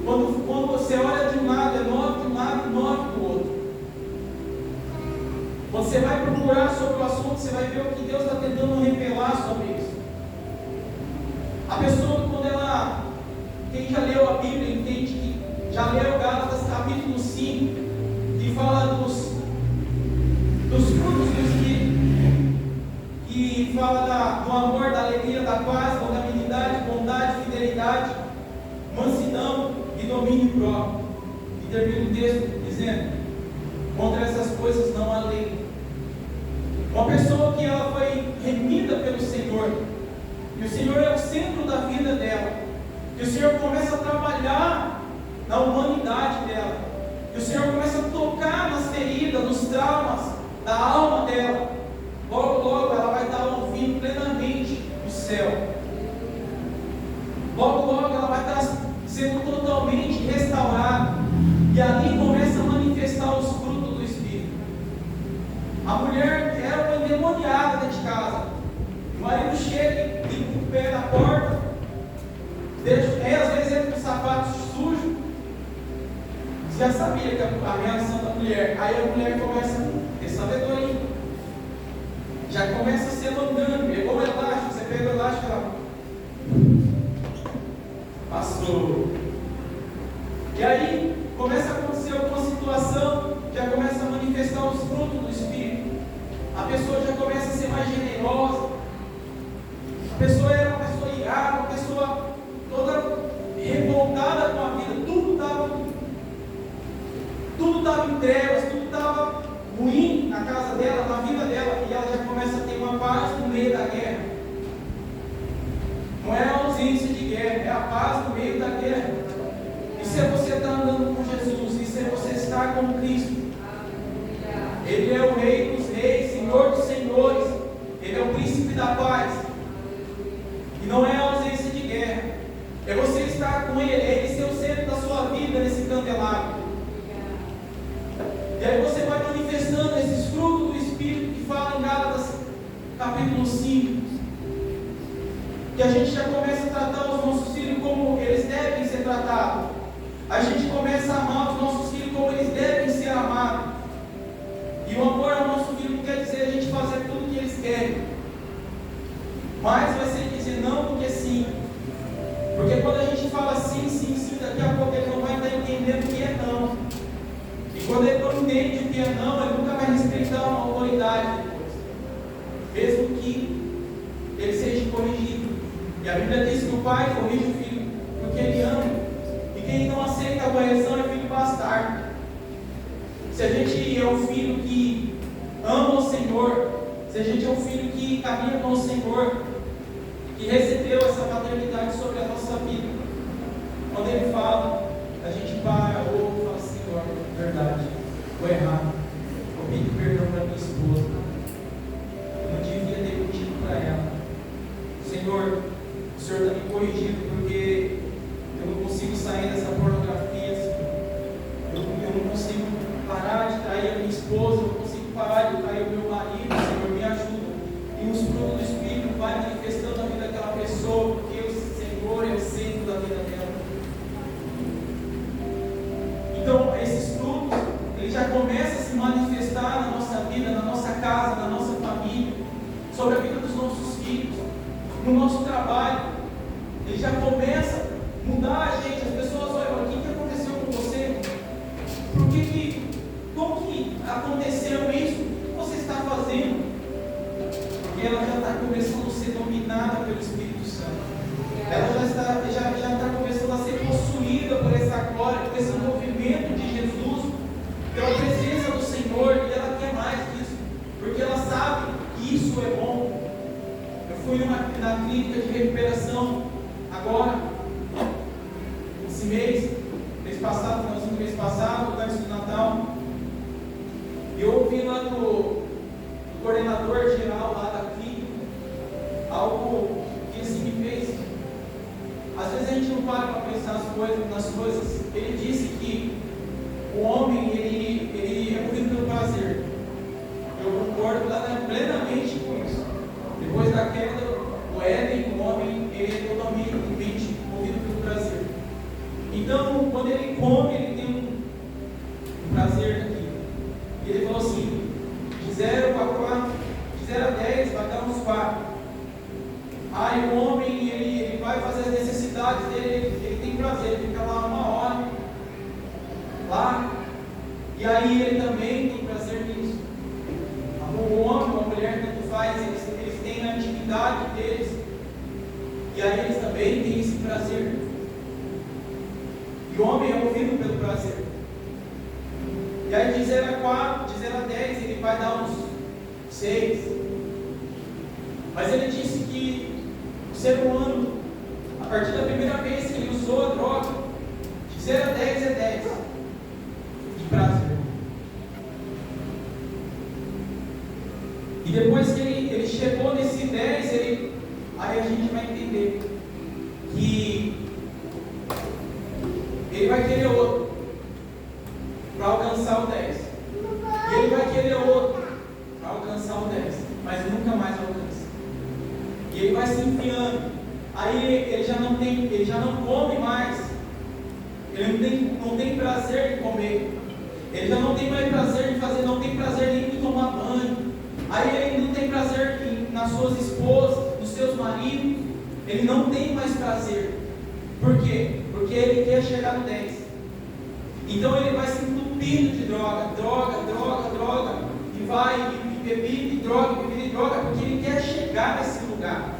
Quando você olha de um lado, é 9 de um lado e 9 do outro. Quando você vai procurar sobre o assunto, você vai ver o que Deus está tentando revelar sobre isso. A pessoa, quando ela, quem já leu a Bíblia, entende que já leu Gálatas capítulo 5, que fala dos frutos do Espírito, que fala do amor, da alegria, da paz, longanimidade, bondade, fidelidade, mansidão e domínio próprio. E termina o texto dizendo: contra essas coisas não há lei. Uma pessoa que ela foi remida pelo Senhor, e o Senhor é o centro da vida dela, e o Senhor começa a trabalhar na humanidade dela, e o Senhor começa a tocar nas feridas, nos traumas da alma dela, logo logo ela vai estar ouvindo plenamente o céu. Logo logo ela vai estar sendo totalmente restaurada, e ali começa a manifestar os frutos do Espírito. A mulher era uma endemoniada dentro de casa. O marido chega e com o pé na porta, às vezes entra com sapatos sujos. Você já sabia que a reação da mulher. Aí a mulher começa a ter sabedoria, já começa a ser mandando. Pegou o elástico, você pega o elástico, ela passou. E aí começa a acontecer alguma situação, já começa a manifestar os frutos do Espírito. A pessoa já começa a ser mais generosa. A pessoa era uma pessoa irada, uma pessoa toda revoltada com a vida. Tudo estava em trevas, tudo estava ruim na casa dela, na vida dela, e ela já começa a ter uma paz no meio da guerra. Não é a ausência de guerra, é a paz no meio da guerra. Isso é você estar andando com Jesus, isso é você estar com Cristo. Ele é o Rei dos Reis, Senhor dos Senhores, Ele é o Príncipe da Paz. E não é a ausência de guerra, é você estar com Ele, é Ele ser o centro da sua vida nesse candelabro. E aí você vai manifestando esses frutos do Espírito que fala em Gálatas capítulo 5. Que a gente já começa a tratar os nossos filhos como eles devem ser tratados. A gente começa a amar os nossos filhos como eles devem ser amados. E o amor ao nosso filho não quer dizer a gente fazer tudo o que eles querem, mas vai ser dizer não porque sim. Porque quando a gente fala sim, sim, sim, daqui a pouco ele não vai estar entendendo o que é não. E quando ele não entende o que é não, ele nunca vai respeitar uma autoridade depois, mesmo que ele seja corrigido. E a Bíblia diz que o pai corrige o filho porque ele ama. E quem não aceita a correção é filho bastardo. Se a gente é um filho que ama o Senhor, se a gente é um filho que caminha com o Senhor, que recebeu essa paternidade sobre a nossa vida, quando Ele fala, a gente para ou fala: Senhor, verdade, vou errar, vou pedir perdão para minha esposa, eu não devia ter mentido para ela. Senhor, o Senhor está me corrigindo porque eu não consigo sair dessa pornografia, eu não consigo parar de trair a minha esposa, eu não consigo parar de trair o meu marido. Senhor, me ajuda. E os frutos do Espírito vai manifestando na vida daquela pessoa, porque o Senhor é o centro da vida dela. Então, esses frutos, eles já começam a se manifestar na nossa vida, na nossa casa, na nossa família, sobre a vida dos nossos filhos, no nosso trabalho. Ele já começa a mudar a gente. As pessoas olham: o que aconteceu com você? Como que aconteceu isso? O que você está fazendo? Porque ela já está começando a ser dominada pelo Espírito Santo. Ela já está começando a ser possuída por essa glória, por esse movimento de Jesus, pela presença do Senhor, e ela quer mais disso, porque ela sabe que isso é bom. Eu fui na clínica de recuperação agora, esse mês passado, finalzinho do mês passado, antes do Natal, e eu ouvi lá do coordenador geral lá da clínica algo que assim me fez. Às vezes a gente não para para pensar nas coisas. Ele disse que o homem ele é movido pelo prazer. Eu concordo Então, quando ele come, ele tem um prazer naquilo. E ele falou assim: de 0 a 4, de 0 a 10 vai dar uns 4. Aí o homem, ele vai fazer as necessidades dele, ele tem prazer, ele fica lá 1 hora, lá, e aí ele também tem prazer nisso. O homem, a mulher, tanto faz, eles têm a intimidade deles, e aí eles também têm esse prazer. E o homem é movido pelo prazer. E aí de 0 a 4, de 0 a 10, ele vai dar uns 6. Mas ele disse que o ser humano, a partir da primeira vez que ele usou a droga, de 0 a 10 é 10 de prazer. E depois que ele chegou nesse 10, aí a gente vai entender que ele vai querer outro para alcançar o 10. E ele vai querer outro para alcançar o 10, mas nunca mais alcança. E ele vai se enfiando. Aí ele já não come mais. Ele não tem prazer de comer. Ele já não tem mais prazer de fazer, não tem prazer nem de tomar banho. Aí ele não tem prazer nas suas esposas, nos seus maridos. Ele não tem mais prazer. Por quê? Porque ele quer chegar no 10. Então ele vai se entupindo de droga, e vai, e bebida, e droga, porque ele quer chegar nesse lugar,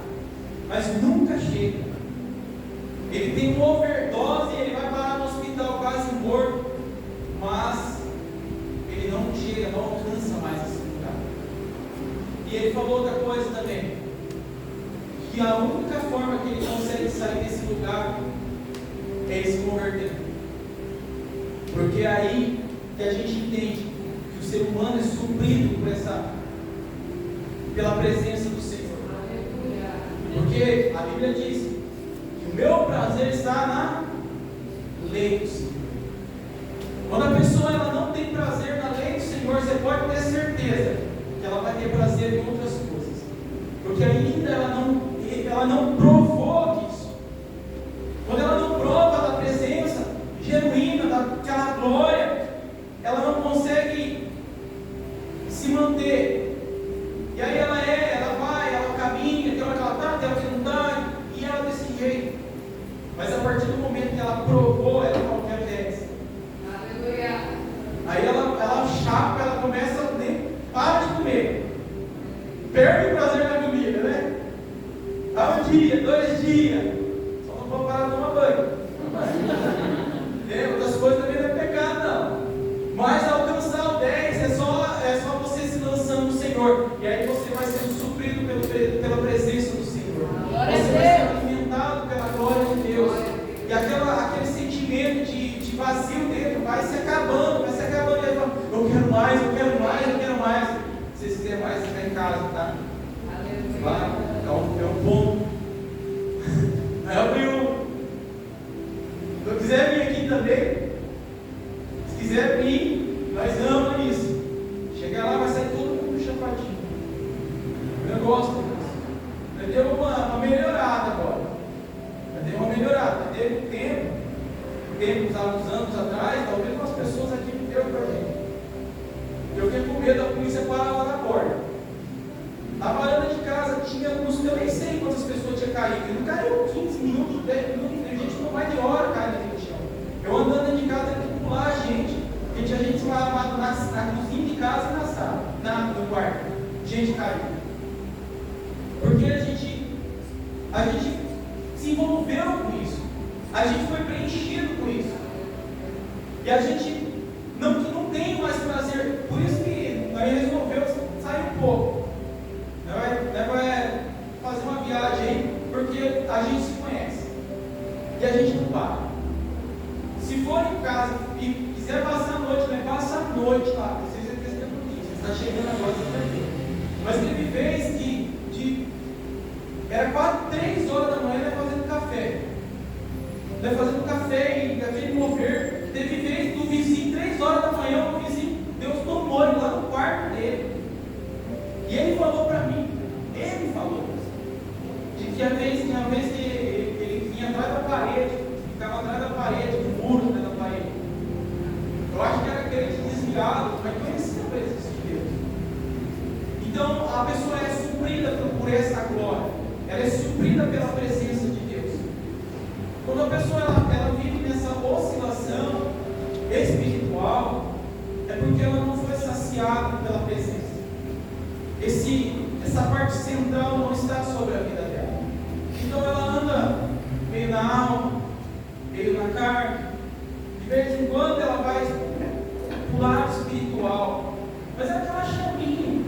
mas nunca chega. Ele tem uma overdose, ele vai parar no hospital quase morto, mas ele não chega, não alcança mais esse lugar. E ele falou outra coisa também, que a única forma que ele consegue sair desse lugar é ele se convertendo. Porque é aí que a gente entende que o ser humano é suprido pela presença do Senhor. Porque a Bíblia diz que o meu prazer está na lei do Senhor. Quando a pessoa ela não tem prazer na lei do Senhor, você pode ter certeza que ela vai ter prazer em outras coisas. Porque ainda ela não provou disso. Quando ela não prova da presença genuína, daquela glória, ela não consegue se manter. E aí ela vai, ela caminha, tem hora que ela está, tem hora que não está, e ela desse jeito. Mas a partir do momento que ela provou, ela não quer 10. Aleluia. Aí ela chapa, ela começa, nem para de comer. Perde o prazer da comida, né? Há 1 dia, 2 dias. Só não vou parar de tomar banho. Outras coisas também não é pecado, não. Mas alcançar o 10 é só você se lançando no Senhor. E aí você vai sendo suprido pela presença do Senhor. Você vai ser alimentado pela glória de Deus. E aquele sentimento de vazio dentro vai se acabando. E aí fala, eu quero mais. Se vocês quiserem mais, fica em casa, tá? Lá, é um ponto. Aí abriu. Se eu quiser vir aqui também, se quiser vir, nós amamos isso. Chegar lá, vai sair todo mundo chapadinho. Eu gosto disso. Vai ter uma melhorada agora. Vai ter uma melhorada. Teve um tempo, uns anos atrás, talvez umas pessoas aqui me deram pra gente. Eu fiquei com medo da polícia parar lá na porta. A varanda de casa tinha uns, eu nem sei quantas pessoas tinha caído. Não caiu 15 minutos, 10 minutos, a gente não vai de hora cair naquele chão. Eu andando dentro de casa, eu tinha que pular a gente. Porque tinha gente esparramada na cozinha de casa e na sala, no quarto. Gente caiu. Porque a gente se envolveu com isso. A gente foi preenchido com isso. E a gente não tem mais prazer. Por isso que nós resolveu sair um pouco. Vai fazer uma viagem aí, porque a gente se conhece. E a gente não para. Se for em casa e quiser passar a noite, passa a noite lá. Vocês é questão de você está chegando agora, você vai ver. Mas teve vez que era quase 3 horas da manhã, fazendo café. Fazendo café e aquele mover. Teve vez do vizinho, 3 horas da manhã, o vizinho, Deus tomou ele lá no quarto dele. E ele falou para mim, de que a vez que ele vinha atrás da parede, ficava atrás da parede, a pessoa é suprida por essa glória, ela é suprida pela presença de Deus. Quando a pessoa ela vive nessa oscilação espiritual, é porque ela não foi saciada pela presença. Essa parte central não está sobre a vida dela. Então ela anda meio na alma, meio na carne. De vez em quando ela vai para o lado espiritual, mas é aquela chaminha,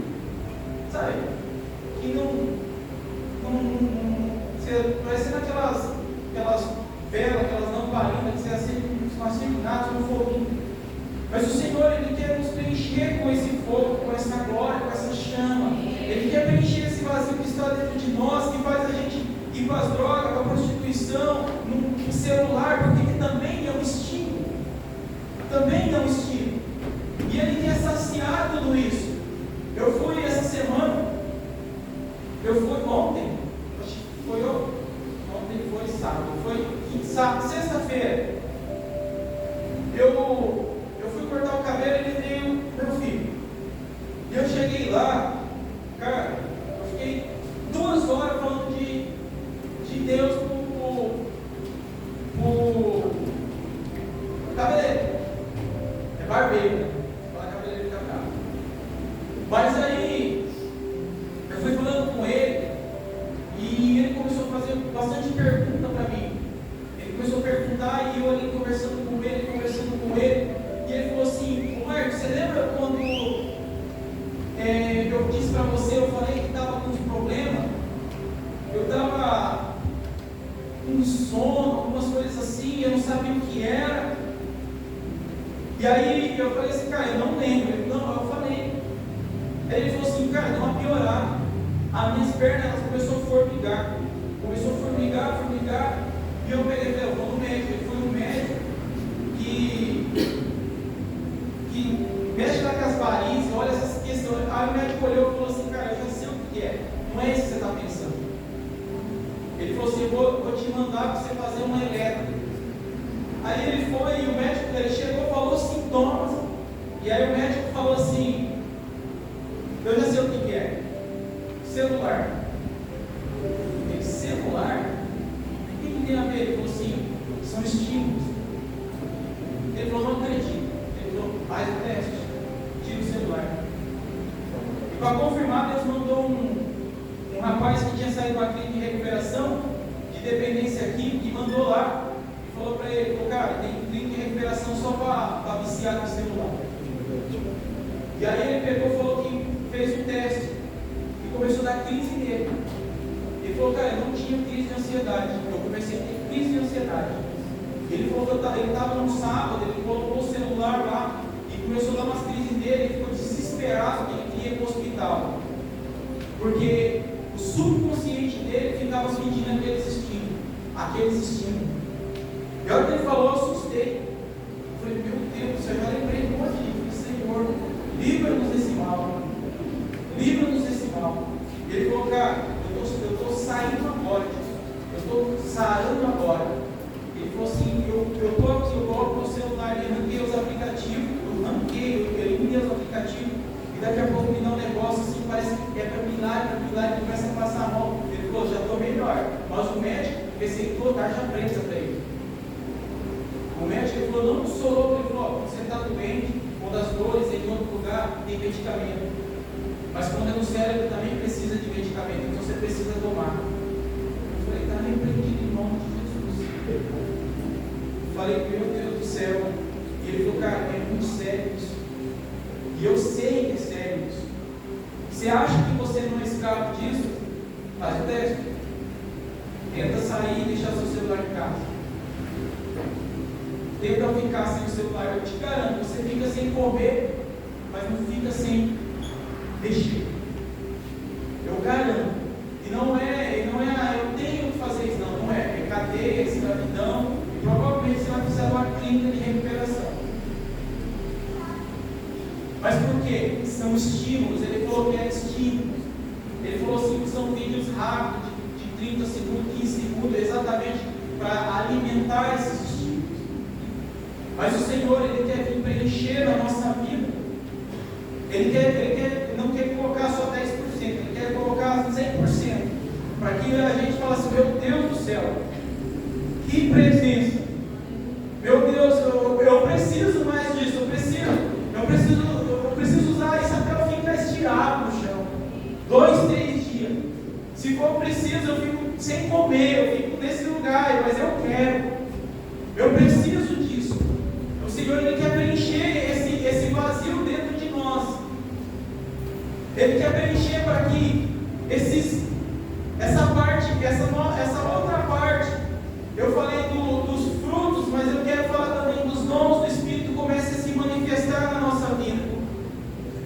sabe? Que não parecendo aquelas velas, aquelas lamparinas que você acende nada, um foguinho. Mas o Senhor, Ele quer nos preencher com esse fogo, com essa glória, com essa chama. Ele quer preencher esse vazio que está dentro de nós, que faz a gente ir para as drogas, para a prostituição, no celular, porque ele também é um estímulo. Também é um estímulo. E Ele quer saciar tudo isso. Eu fui essa semana, ontem, acho que foi ontem foi sábado, sexta-feira. Eu fui cortar o cabelo e ele veio meu filho. E eu cheguei lá, cara, eu fiquei 2 horas falando de Deus pro cabeleireiro. É barbeiro, né? Fala cabeleireiro fica bravo. Mas aí, eu fui falando com ele e ele começou a fazer bastante pergunta para mim. Ele começou a perguntar e eu ali conversando com ele. E ele falou assim: Marcos, você lembra quando eu disse para você, eu falei que estava com uns problemas? Eu estava com sono, algumas coisas assim, eu não sabia o que era. E aí eu falei assim: cara, eu não lembro. Ele falou: não, eu falei. Aí ele falou assim: cara, deu uma piorada. As minhas pernas começaram a formigar. E eu peguei e falei: eu vou no médico. Ele foi no médico que mexe lá com as varizes, olha essas questões. Aí o médico olhou e falou assim: cara, eu já sei o que é. Não é isso que você está pensando. Ele falou assim: vou te mandar para você fazer uma eletro. Aí ele foi e o médico, ele chegou, falou os sintomas. E aí o médico falou assim: eu já sei o que é. Celular. Ele: celular? O que tem a ver? Ele falou assim: são estímulos. Ele falou: não acredito. Ele falou: faz o teste, tira o celular. E para confirmar, Deus mandou um rapaz que tinha saído de uma clínica de recuperação de dependência química e mandou lá e falou para ele: falou, cara, tem clínica de recuperação só para viciar no celular. E aí ele pegou e falou que fez o teste e começou a dar crise nele. Ele falou: cara, eu não tinha crise de ansiedade, eu comecei a ter crise de ansiedade. Ele falou que ele estava num sábado, ele colocou o celular lá e começou a dar umas crises nele, ele ficou desesperado que ele queria ir para o hospital. Porque o subconsciente dele ficava pedindo aqueles estímulos. E a hora que ele falou, eu assustei. Eu falei: meu Deus do céu, eu já lembrei de um monte disso. Senhor, livra-nos desse mal. Livra-nos desse mal. E ele falou: cara, eu estou saindo agora disso. Eu estou sarando agora. Ele falou assim: eu estou aqui, eu coloco no celular, eu ranquei os aplicativos, eu eliminei os aplicativos, e daqui a pouco me dá um negócio assim, parece que é para milagre, começa a passar a mão. Ele falou: já estou melhor. Mas o médico receitou tarja preta para ele. O médico ele falou: não sou louco. Ele falou: você está doente, quando as dores em outro lugar tem medicamento. Mas quando é no cérebro também precisa de medicamento, então você precisa tomar. Eu falei: está repreendido em nome de Jesus. Eu falei: meu Deus do céu. E ele falou: cara, é muito sério isso. E eu sei que é sério isso. Você acha que você não é escravo disso? Faz o teste. Tenta sair e deixar seu celular em casa. Tenta ficar sem o celular. Eu te garanto, você fica sem comer, mas não fica sem mexer. Eu garanto. E não é eu tenho que fazer isso, não é. É cadeia, escravidão, e provavelmente você vai precisar de uma clínica de recuperação. Mas por quê? São estímulos. Ele falou que é estímulos. Ele falou assim que são vídeos rápidos, de 30 segundos, 15 segundos, exatamente para alimentar esses estímulos. Mas o Senhor, Ele quer vir preencher a nossa vida. Ele não quer colocar só 10%, Ele fala assim: meu Deus do céu, que presença! Meu Deus, eu preciso mais disso, eu preciso usar isso até eu ficar estirado no chão. 2, 3 dias. Se for preciso, eu fico sem comer, eu fico nesse lugar, mas eu quero. Eu preciso disso. O Senhor, Ele quer preencher esse vazio dentro de nós. Ele quer preencher para que essa outra parte, eu falei dos frutos, mas eu quero falar também dos dons do Espírito comece a se manifestar na nossa vida.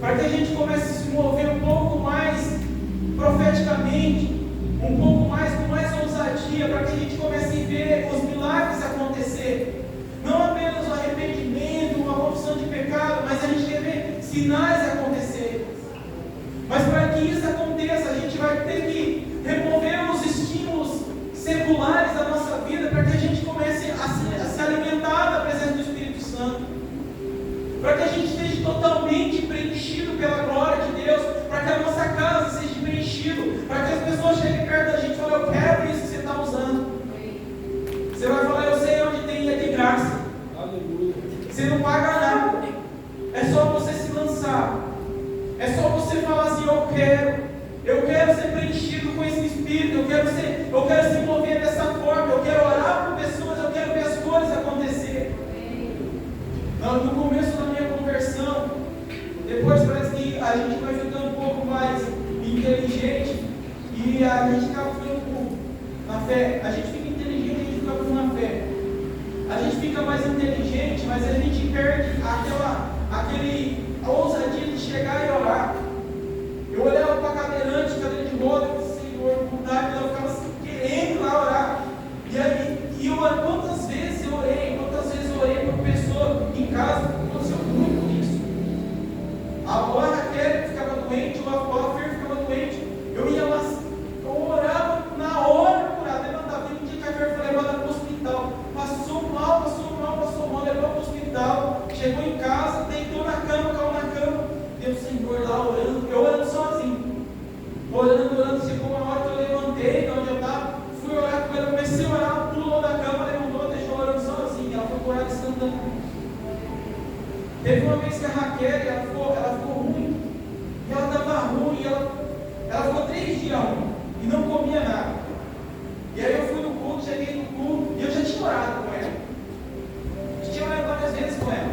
Para que a gente comece a se mover um pouco mais profeticamente, um pouco mais com mais ousadia, para que a gente comece a ver os milagres acontecer. Não apenas o arrependimento, uma confissão de pecado, mas a gente quer ver sinais acontecerem. Mas para que isso aconteça, a gente vai ter que remover os estímulos seculares da nossa vida, para que a gente comece a se alimentar da presença do Espírito Santo, para que a gente esteja totalmente preenchido pela glória de Deus, para que a nossa casa seja preenchida, para que as pessoas cheguem perto da gente e falem: eu quero isso que você está usando. Você vai falar: eu sei onde tem, é de graça. Aleluia. Você não paga nada, é só você se lançar, é só você falar assim: eu quero ser preenchido com esse Espírito, eu quero se mover dessa forma, eu quero orar por pessoas, eu quero ver as coisas acontecer. No começo da minha conversão, depois parece que a gente vai ficando um pouco mais inteligente e a gente acaba ficando na fé. A gente fica inteligente, a gente fica na fé. A gente fica mais inteligente, mas a gente perde a ousadia de chegar e orar. Eu olhava para a cadeira de roda, e disse: Senhor, vontade, eu ficava assim, querendo lá orar. E aí, quantas vezes eu orei por pessoa em casa, aconteceu muito isso. A Raquel ficava doente, o Fer ficava doente, eu ia lá, eu orava na hora, levantava, e um dia que a Fer foi levada para o hospital, passou mal, levou para o hospital, chegou em casa, deitou na cama, caiu na cama, Deus, Senhor, lá orando, eu orando sozinho, orando, chegou uma hora que eu levantei de onde eu estava, fui orar com ela, comecei a orar, pulou da cama, levantou, deixou orando sozinho, ela foi orar instantâneo. Teve uma vez que a Raquel, ela ficou ruim, e ela estava ruim, ela ficou 3 dias ruim, e não comia nada. E aí eu fui no culto, cheguei no culto, e eu já tinha orado com ela. Eu tinha orado várias vezes com ela,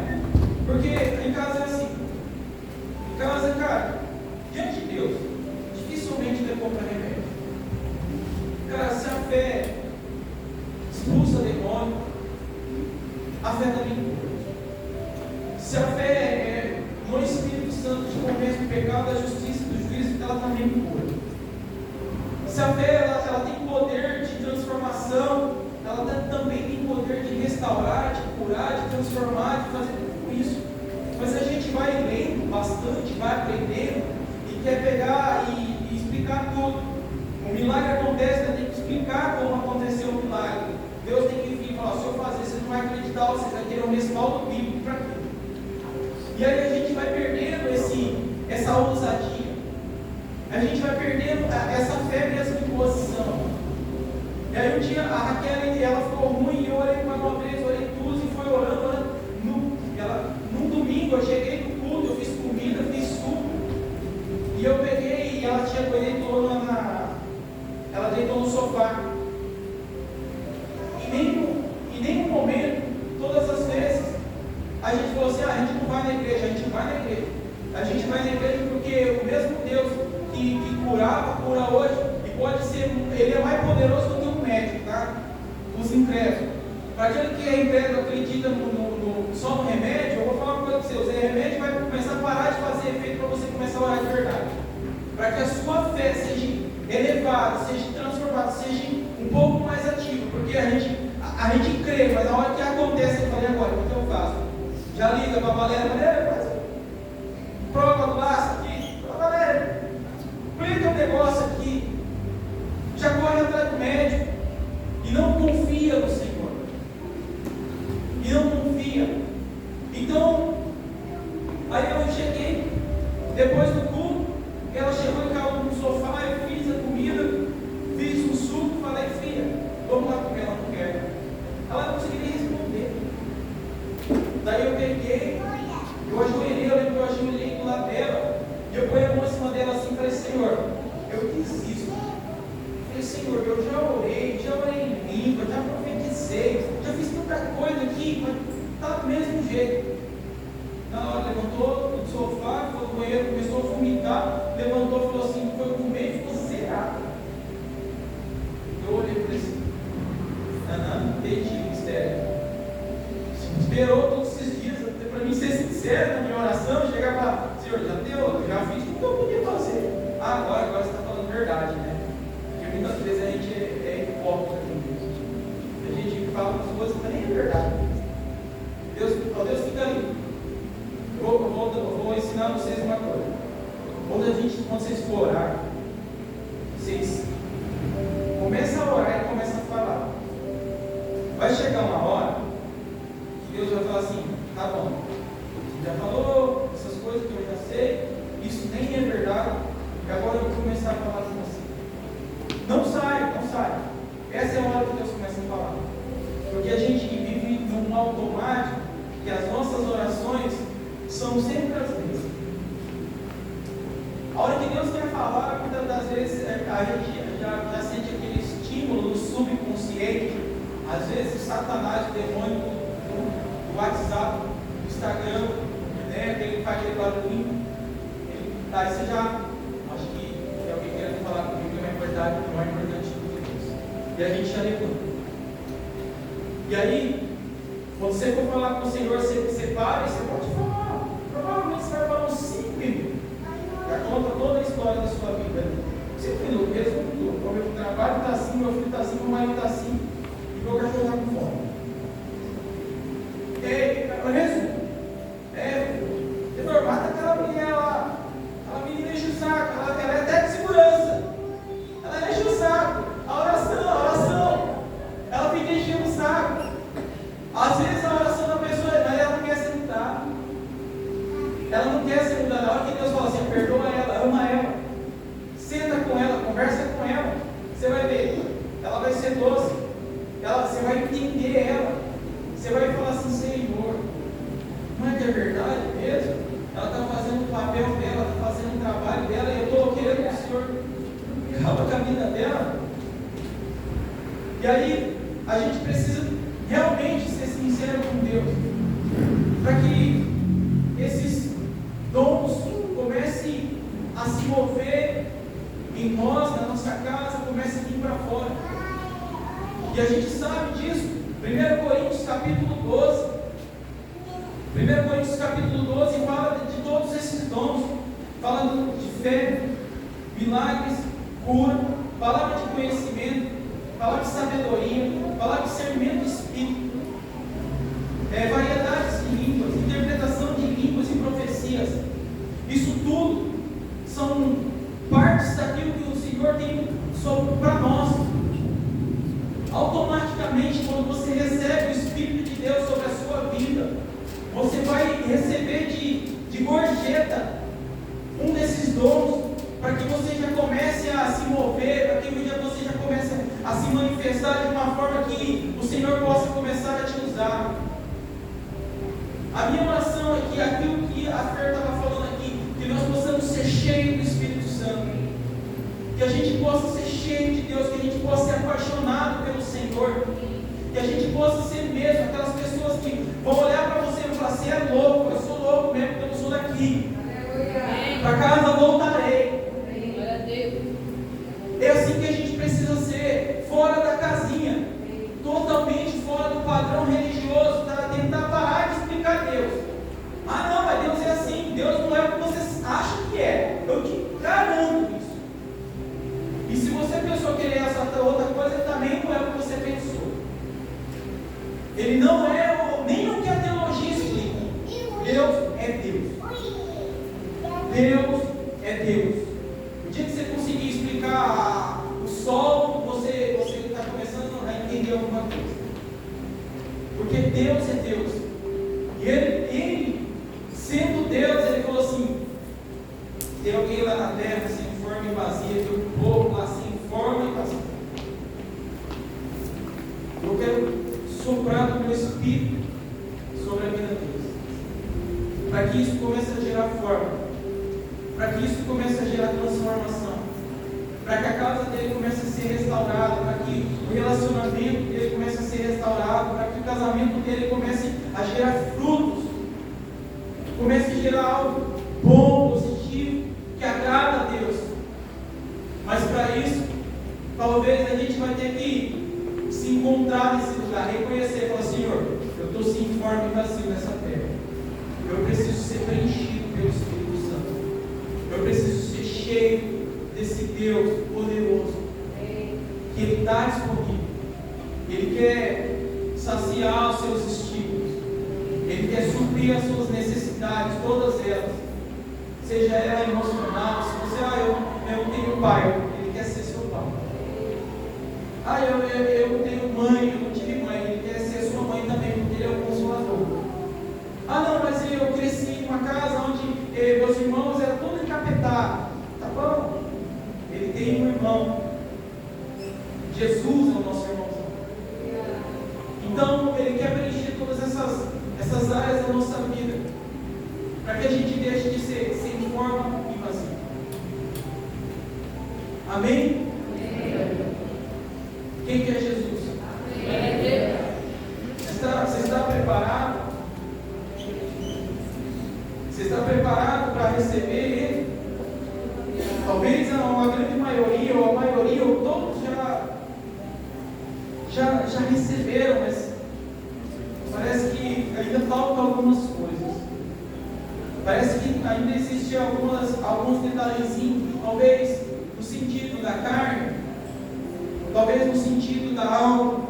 porque em casa é assim. Em casa, cara, diante de Deus, dificilmente vai comprar remédio. Cara, se a fé expulsa demônio, a fé também cura. Se a fé é no Espírito Santo te convence do pecado, da justiça e do juízo, ela também cura. Se a fé ela tem poder de transformação, ela também tem poder de restaurar, de curar, de transformar, de fazer tudo isso. Mas a gente vai lendo bastante, vai aprendendo e quer pegar e explicar tudo. O milagre acontece, tem que explicar como aconteceu o milagre. Deus tem que vir e falar: se eu fazer, você não vai acreditar, você vai ter um respaldo bíblico para aquilo. E aí a gente vai perdendo essa ousadia. A gente vai perdendo essa fé mesmo de posição. E aí um dia a Raquel, ela ficou ruim, e eu orei mais uma vez, orei duas e foi orando. Num domingo eu cheguei no culto, eu fiz comida, fiz suco. E eu peguei, e ela deitou no sofá. Em nenhum momento, todas as vezes, a gente falou assim: a gente não vai na igreja, a gente vai na igreja. A gente vai na igreja porque o mesmo Deus que curava, cura hoje, e pode ser, Ele é mais poderoso do que um médico, tá? Os incrédulos. Para aquele que é incrédulo, acredita só no remédio, eu vou falar uma coisa para você: o remédio vai começar a parar de fazer efeito para você começar a orar de verdade. Para que a sua fé seja elevada, seja transformada, seja um pouco mais ativa, porque a gente crê, mas na hora que acontece, eu falei: agora, o que eu faço? Já liga para a Valéria, faz prova do laço aqui, Valéria, explica um negócio aqui, já corre atrás do médico, e não confia no Senhor, e não confia. Então, aí eu cheguei, depois do culto, ela chegou e caiu no sofá, eu fiz a comida, fiz um suco, falei Senhor, eu desisto. Eu falei, Senhor, eu já orei em língua, já profetizei, já fiz tanta coisa aqui, mas está do mesmo jeito. Na hora levantou do sofá, foi no banheiro, começou a vomitar, levantou e falou assim, foi comer e ficou zerado. Eu olhei e falei assim, entendi o mistério. Esperou todos esses dias, para mim ser sincero na minha oração, chegar e falar, Senhor, já deu, já fiz tudo que eu podia fazer. Agora você está falando verdade, né? Porque muitas vezes a gente é hipócrita com Deus. A gente fala umas coisas que nem é verdade. Deus fica ali. Eu vou ensinar vocês uma coisa. Quando vocês for orar, vocês começam a orar e começam a falar. Vai chegar uma hora que Deus vai falar assim, tá bom, você já falou essas coisas que eu já sei, isso nem é verdade, e agora eu vou começar a falar com você. Não sai. Essa é a hora que Deus começa a falar. Porque a gente vive num automático que as nossas orações são sempre as mesmas. A hora que Deus quer falar, muitas das vezes a gente já sente aquele estímulo no subconsciente. Às vezes o Satanás, o demônio do WhatsApp, do Instagram, né, que ele faz aquele barulhinho, daí você já, acho que é alguém querendo falar comigo, que não é verdade, não é importante do que Deus. E a gente já levanta. E aí, quando você for falar com o Senhor, você para e você pode falar. Provavelmente você vai falar uns 5 minutos. Já conta toda a história da sua vida. 5 minutos, resumo tudo. O meu trabalho está assim, meu filho está assim, meu marido está assim, e meu cachorro está com fome. Resumo. É normal aquela mulher lá. Aquela menina enche o saco. Ela é até de segurança. Ela enche o saco. A oração. Ela fica enchendo o saco. Às vezes a oração da pessoa, ela não quer ser mudada. Ela não quer ser mudada. Na hora que Deus fala assim, perdoa ela, ama ela, senta com ela, conversa com ela, você vai ver, ela vai ser doce, você vai entender ela, você vai falar assim, Senhor, não é que é verdade mesmo? Ela está fazendo o papel dela, está fazendo o trabalho dela, e eu estou querendo que o Senhor acaba com a vida dela. E aí, a gente precisa realmente ser sincero com Deus, para que esses dons comecem a se mover em nós, na nossa casa, comecem a vir para fora. E a gente sabe disso. 1 Coríntios capítulo 12. 1 Coríntios capítulo 12 fala de todos esses dons, falando de fé, milagres, cura, palavra de conhecimento, palavra de sabedoria, palavra de discernimento de espírito, variedades de línguas, interpretação de línguas e profecias. Isso tudo são partes daquilo que o Senhor tem para nós. Automaticamente, quando você recebe o Espírito de Deus sobre a sua vida, você vai receber de gorjeta um desses dons, para que você já comece a se mover, para que você já comece a se manifestar de uma forma que o Senhor possa começar a te usar. A minha oração é que aquilo que a Fer estava falando aqui, que nós possamos ser cheios do Espírito Santo, que a gente possa ser cheio de Deus, que a gente possa ser apaixonado pelo Senhor, que a gente possa ser mesmo aquelas pessoas que vão olhar para você e falar, você é louco, eu sou louco mesmo, porque eu não sou daqui, para casa voltarei. É assim que a gente precisa ser, fora da casinha, totalmente fora do padrão religioso, para tentar parar de explicar Deus. Ah não, mas Deus é assim, Deus não é o que você acha que é, eu te garanto isso. E se você pensou que ele é essa outra coisa, ele também não é o que você pensou. Ele não é nem o que a teologia explica. Deus é Deus. Deus é Deus. O dia que você conseguir explicar o sol, você está começando a entender alguma coisa. Porque Deus é Deus. E ele, sendo Deus, ele falou assim, tem alguém lá na terra sem forma e vazia, tem um povo lá sem forma e vazia. Eu quero soprar do meu espírito sobre a vida deles, para que isso comece a gerar forma, para que isso comece a gerar transformação, relacionamento dele comece a ser restaurado, para que o casamento dele comece a gerar frutos, comece a gerar algo bom, positivo, que agrada a Deus. Mas para isso, talvez a gente vai ter que se encontrar nesse lugar, reconhecer e falar: Senhor, eu estou sem forma e vazio nessa terra. Eu preciso ser preenchido pelo Espírito Santo. Eu preciso ser cheio desse Deus poderoso, que Ele está disponível. Ele quer saciar os seus estímulos. Ele quer suprir as suas necessidades, todas elas. Seja ela emocional. Se você, eu não tenho pai, Ele quer ser seu pai. Eu não tenho mãe, eu não tive mãe, Ele quer ser sua mãe também, porque Ele é o Consolador. Não, mas eu cresci em uma casa onde meus irmãos eram todos encapetados. Tá bom? Ele tem um irmão. Jesus é o nosso irmãozão. Então, Ele quer preencher todas essas áreas da nossa vida, para que a gente deixe de ser sem forma e vazio. Amém? Quem que é Jesus? Você está preparado? Você está preparado para receber Ele? Talvez a grande maioria, ou a maioria, ou todos já receberam, mas parece que ainda faltam algumas coisas. Parece que ainda existem alguns detalhezinhos, talvez no sentido da carne, talvez no sentido da alma,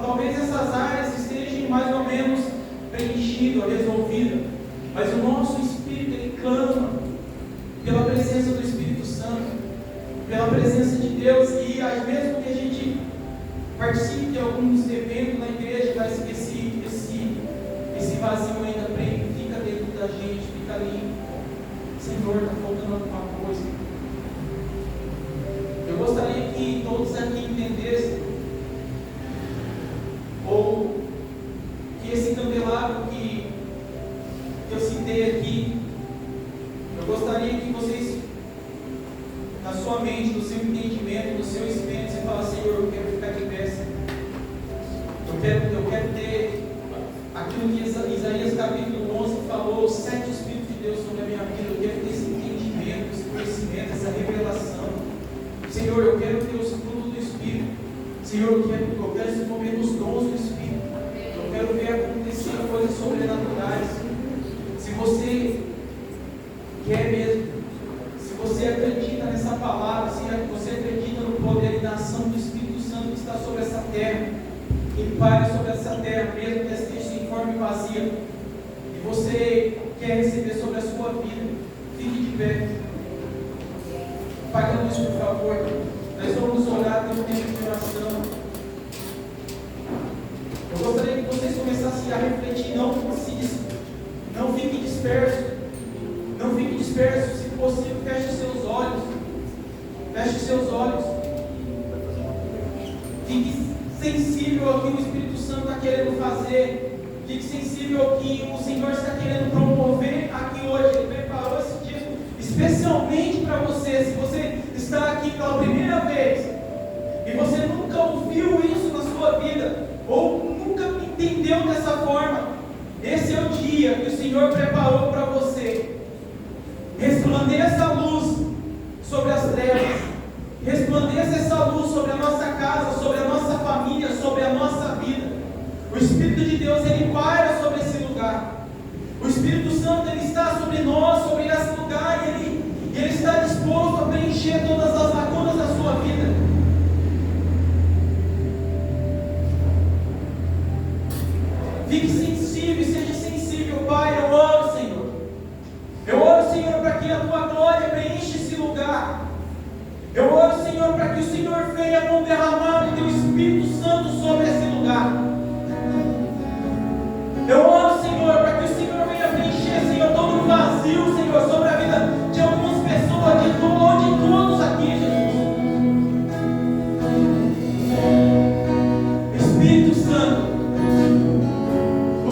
talvez essas áreas estejam mais ou menos preenchidas, resolvidas, mas o nosso espírito, ele clama pela presença do Espírito Santo, pela presença de Deus, e mesmo que a gente participe de alguns eventos na igreja, mas que esse vazio ainda fica dentro da gente, fica ali: Senhor, está faltando alguma coisa. Eu gostaria que todos aqui entendessem, ou que esse candelabro que eu citei aqui, eu gostaria que vocês, na sua mente, no seu entendimento, no seu espírito, você fala: Senhor, eu quero ficar de pé. Eu quero ter aquilo que Isaías capítulo 11 falou: os 7 Espíritos de Deus sobre a minha vida. Eu quero ter esse entendimento, esse conhecimento, essa revelação. Senhor, eu quero ter os frutos do Espírito. Senhor, eu quero desenvolver os dons do Espírito. Eu quero ver acontecer coisas sobrenaturais. Se você quer mesmo, se você acredita nessa palavra, se você acredita no poder e na ação do Espírito Santo que está sobre essa terra, que paira sobre essa terra, mesmo que esteja sem forma e vazia, e você quer receber sobre a sua vida, fique de pé. Apague a luz, por favor. Nós vamos orar, ter um tempo de oração. Eu gostaria que vocês começassem a refletir, não fique disperso. Não fique disperso. Se possível, feche seus olhos. Feche seus olhos. Fique sensível ao que o Espírito Santo está querendo fazer. Fique sensível ao que o Senhor está querendo promover aqui hoje. Ele preparou esse dia especialmente para você. Se você está aqui pela primeira vez e você nunca ouviu isso na sua vida, ou nunca entendeu dessa forma, esse é o dia que o Senhor preparou para você. Resplandeça a luz sobre as trevas, resplandeça essa luz sobre a nossa casa, sobre a nossa família, sobre a nossa vida. O Espírito de Deus, Ele paira sobre esse lugar. O Espírito Santo, Ele está sobre nós, sobre esse lugar, e Ele está disposto a preencher todas as lacunas da sua vida. Fique sensível, seja sensível, Pai. Eu oro, Senhor. Eu oro, Senhor, para que a Tua glória preencha esse lugar. Eu oro, Senhor, para que o Senhor venha derramar o Teu Espírito Santo sobre esse lugar. Eu oro, Senhor, para que o Senhor venha preencher, Senhor, todo o vazio, Senhor, sobre a vida de algumas pessoas, de todos aqui, Jesus. Espírito Santo, o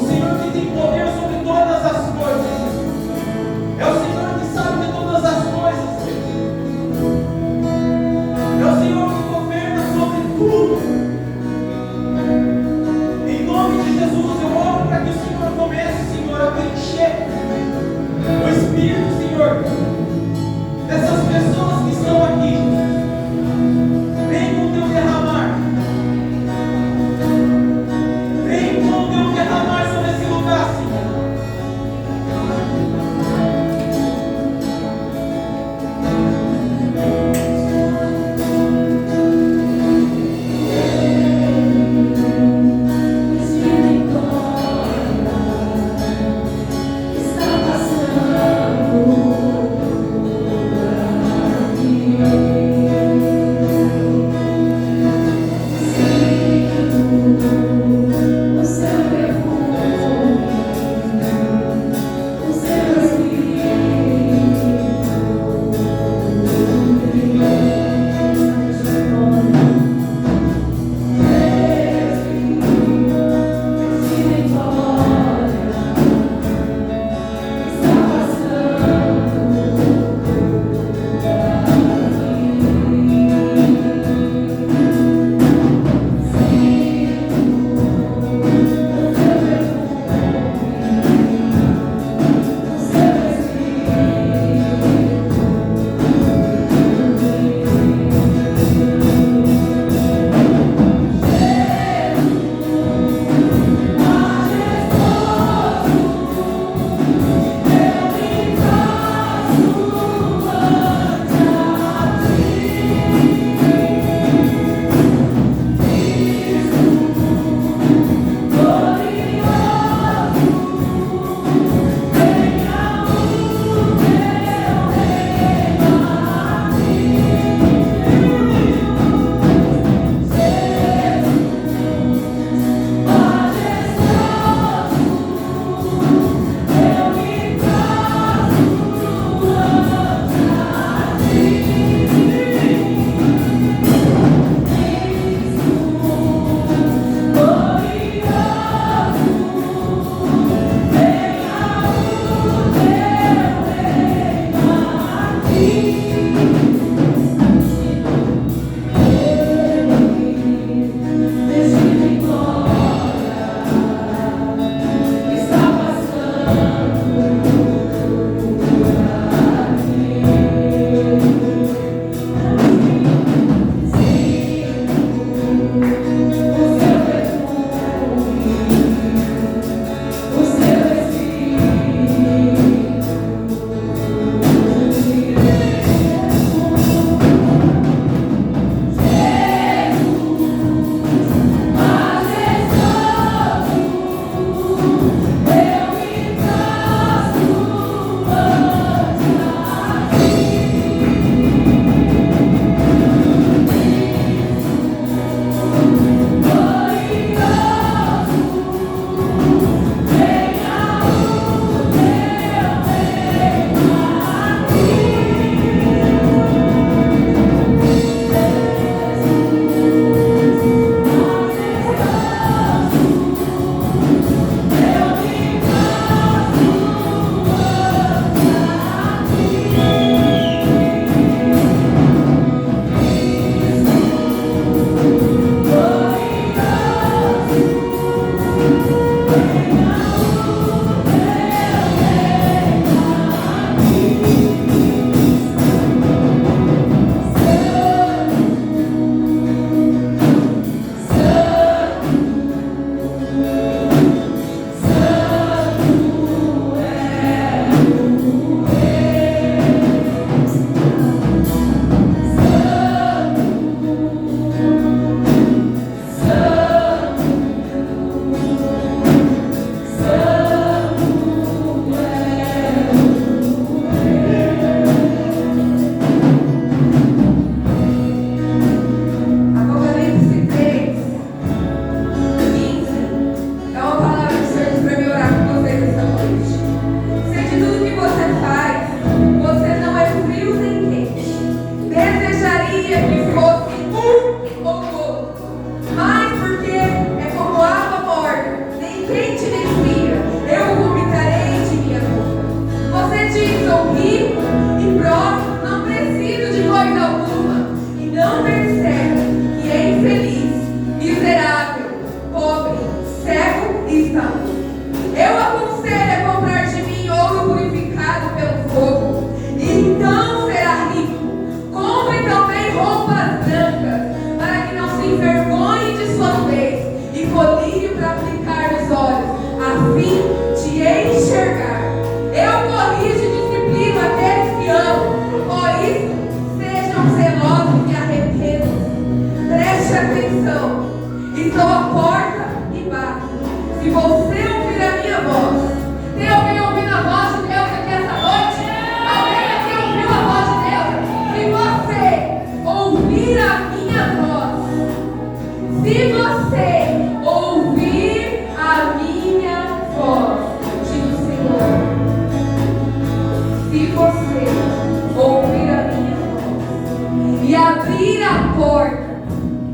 porta,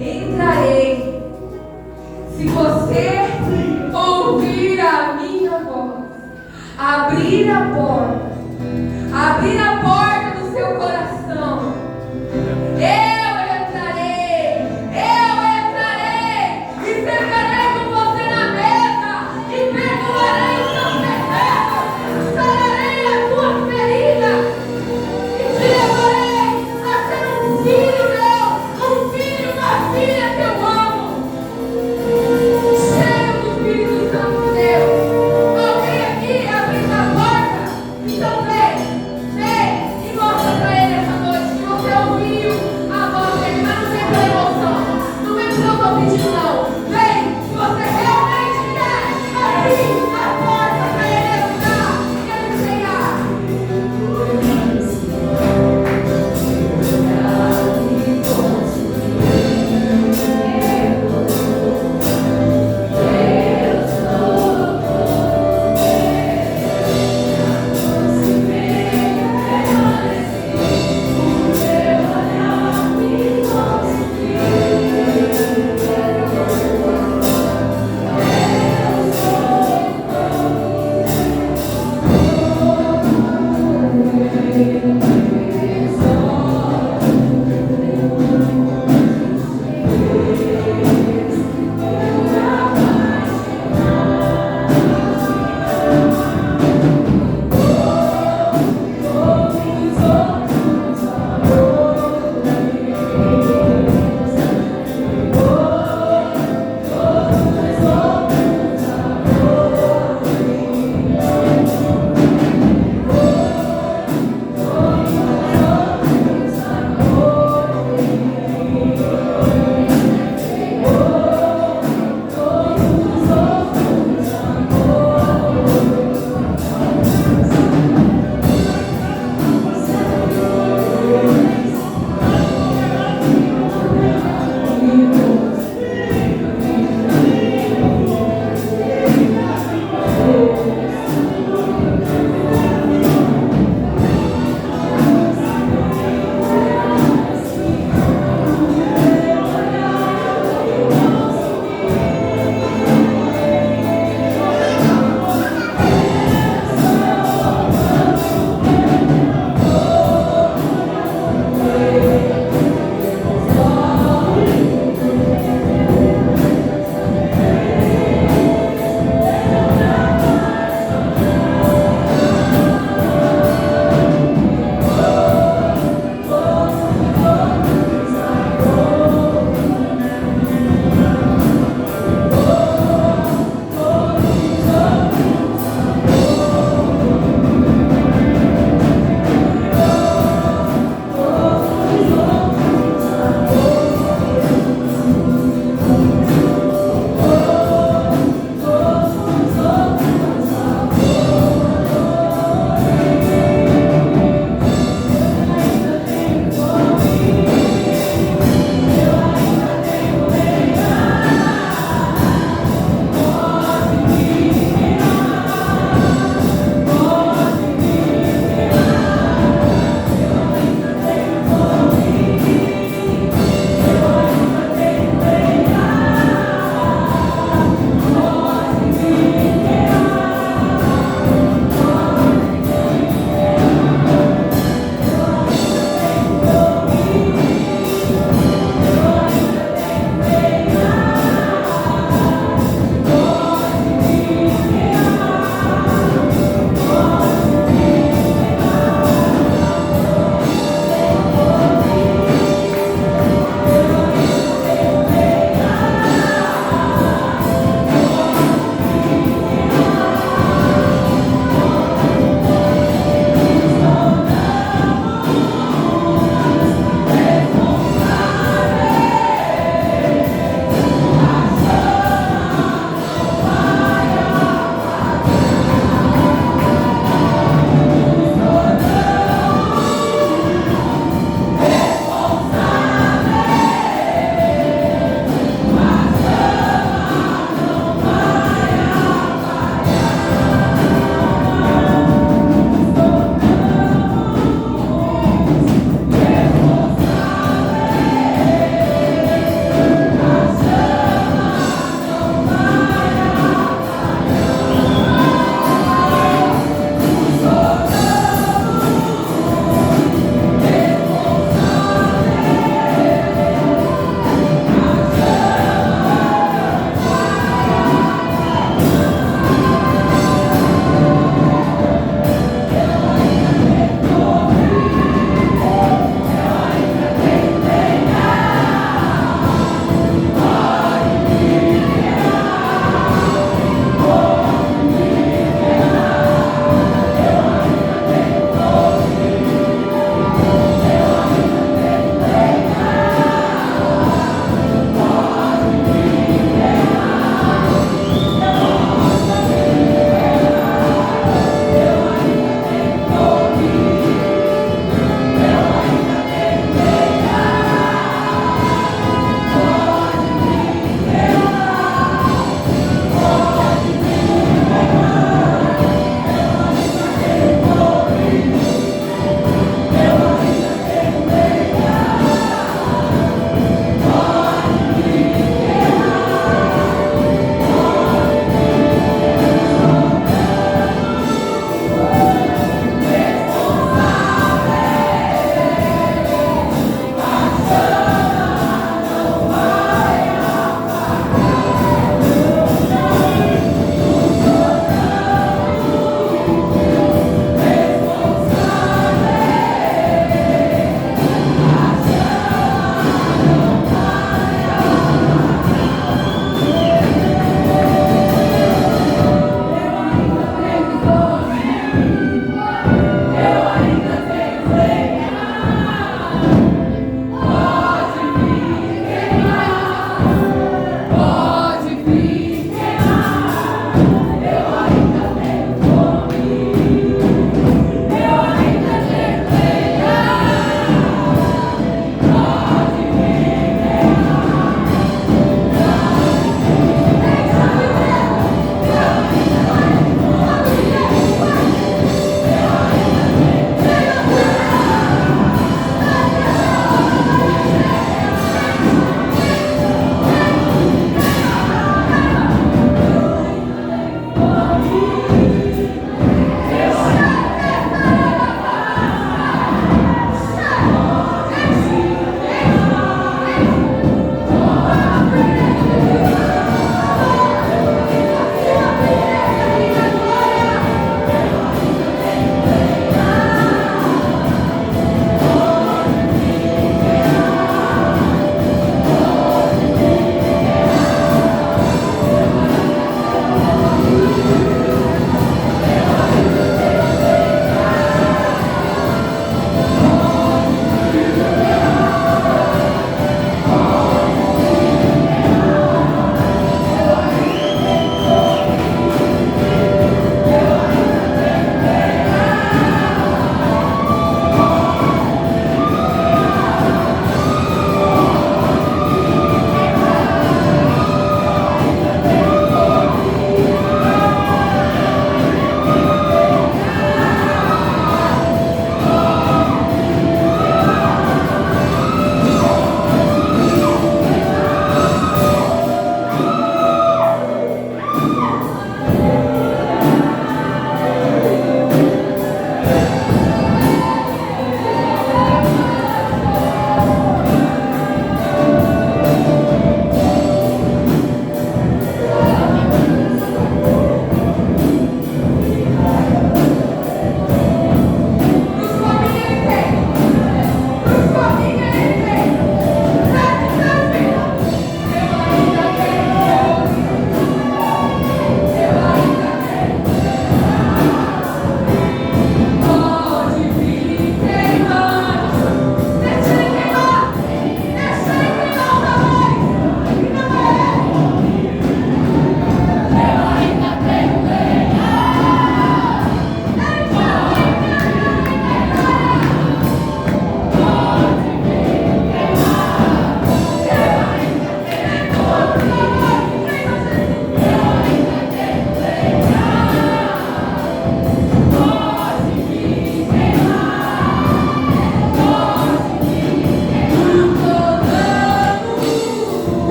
entrarei. Se você ouvir a minha voz, abrir a porta do seu coração, eu entrarei e sentarei com você na mesa e perdoarei os seus pecados, sararei a tua ferida e te levarei a ser um filho meu, um filho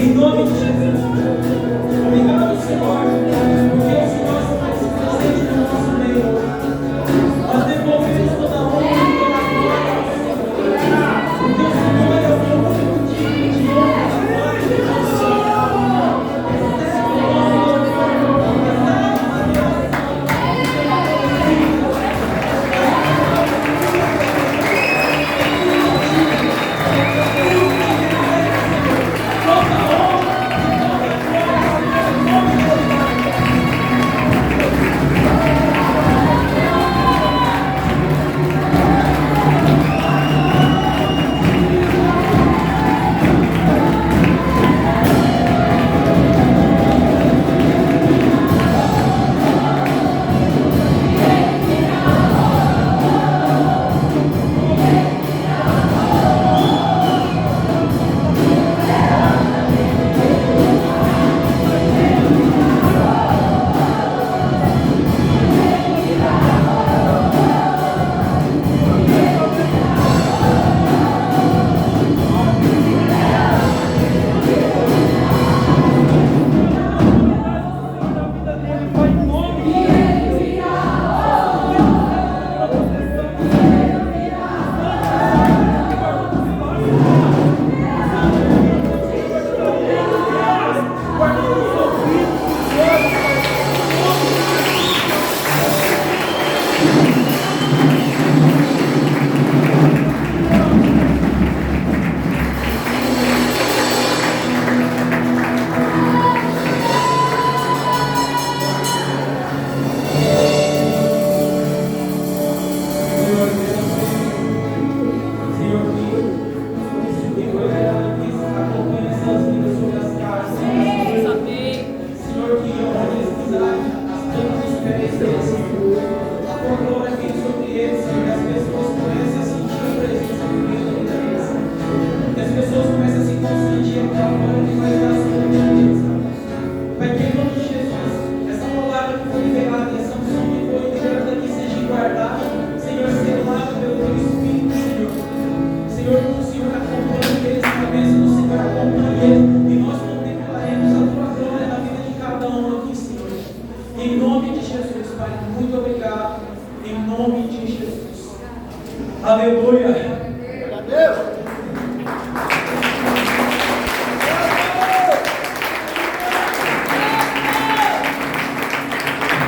Em nome de Jesus.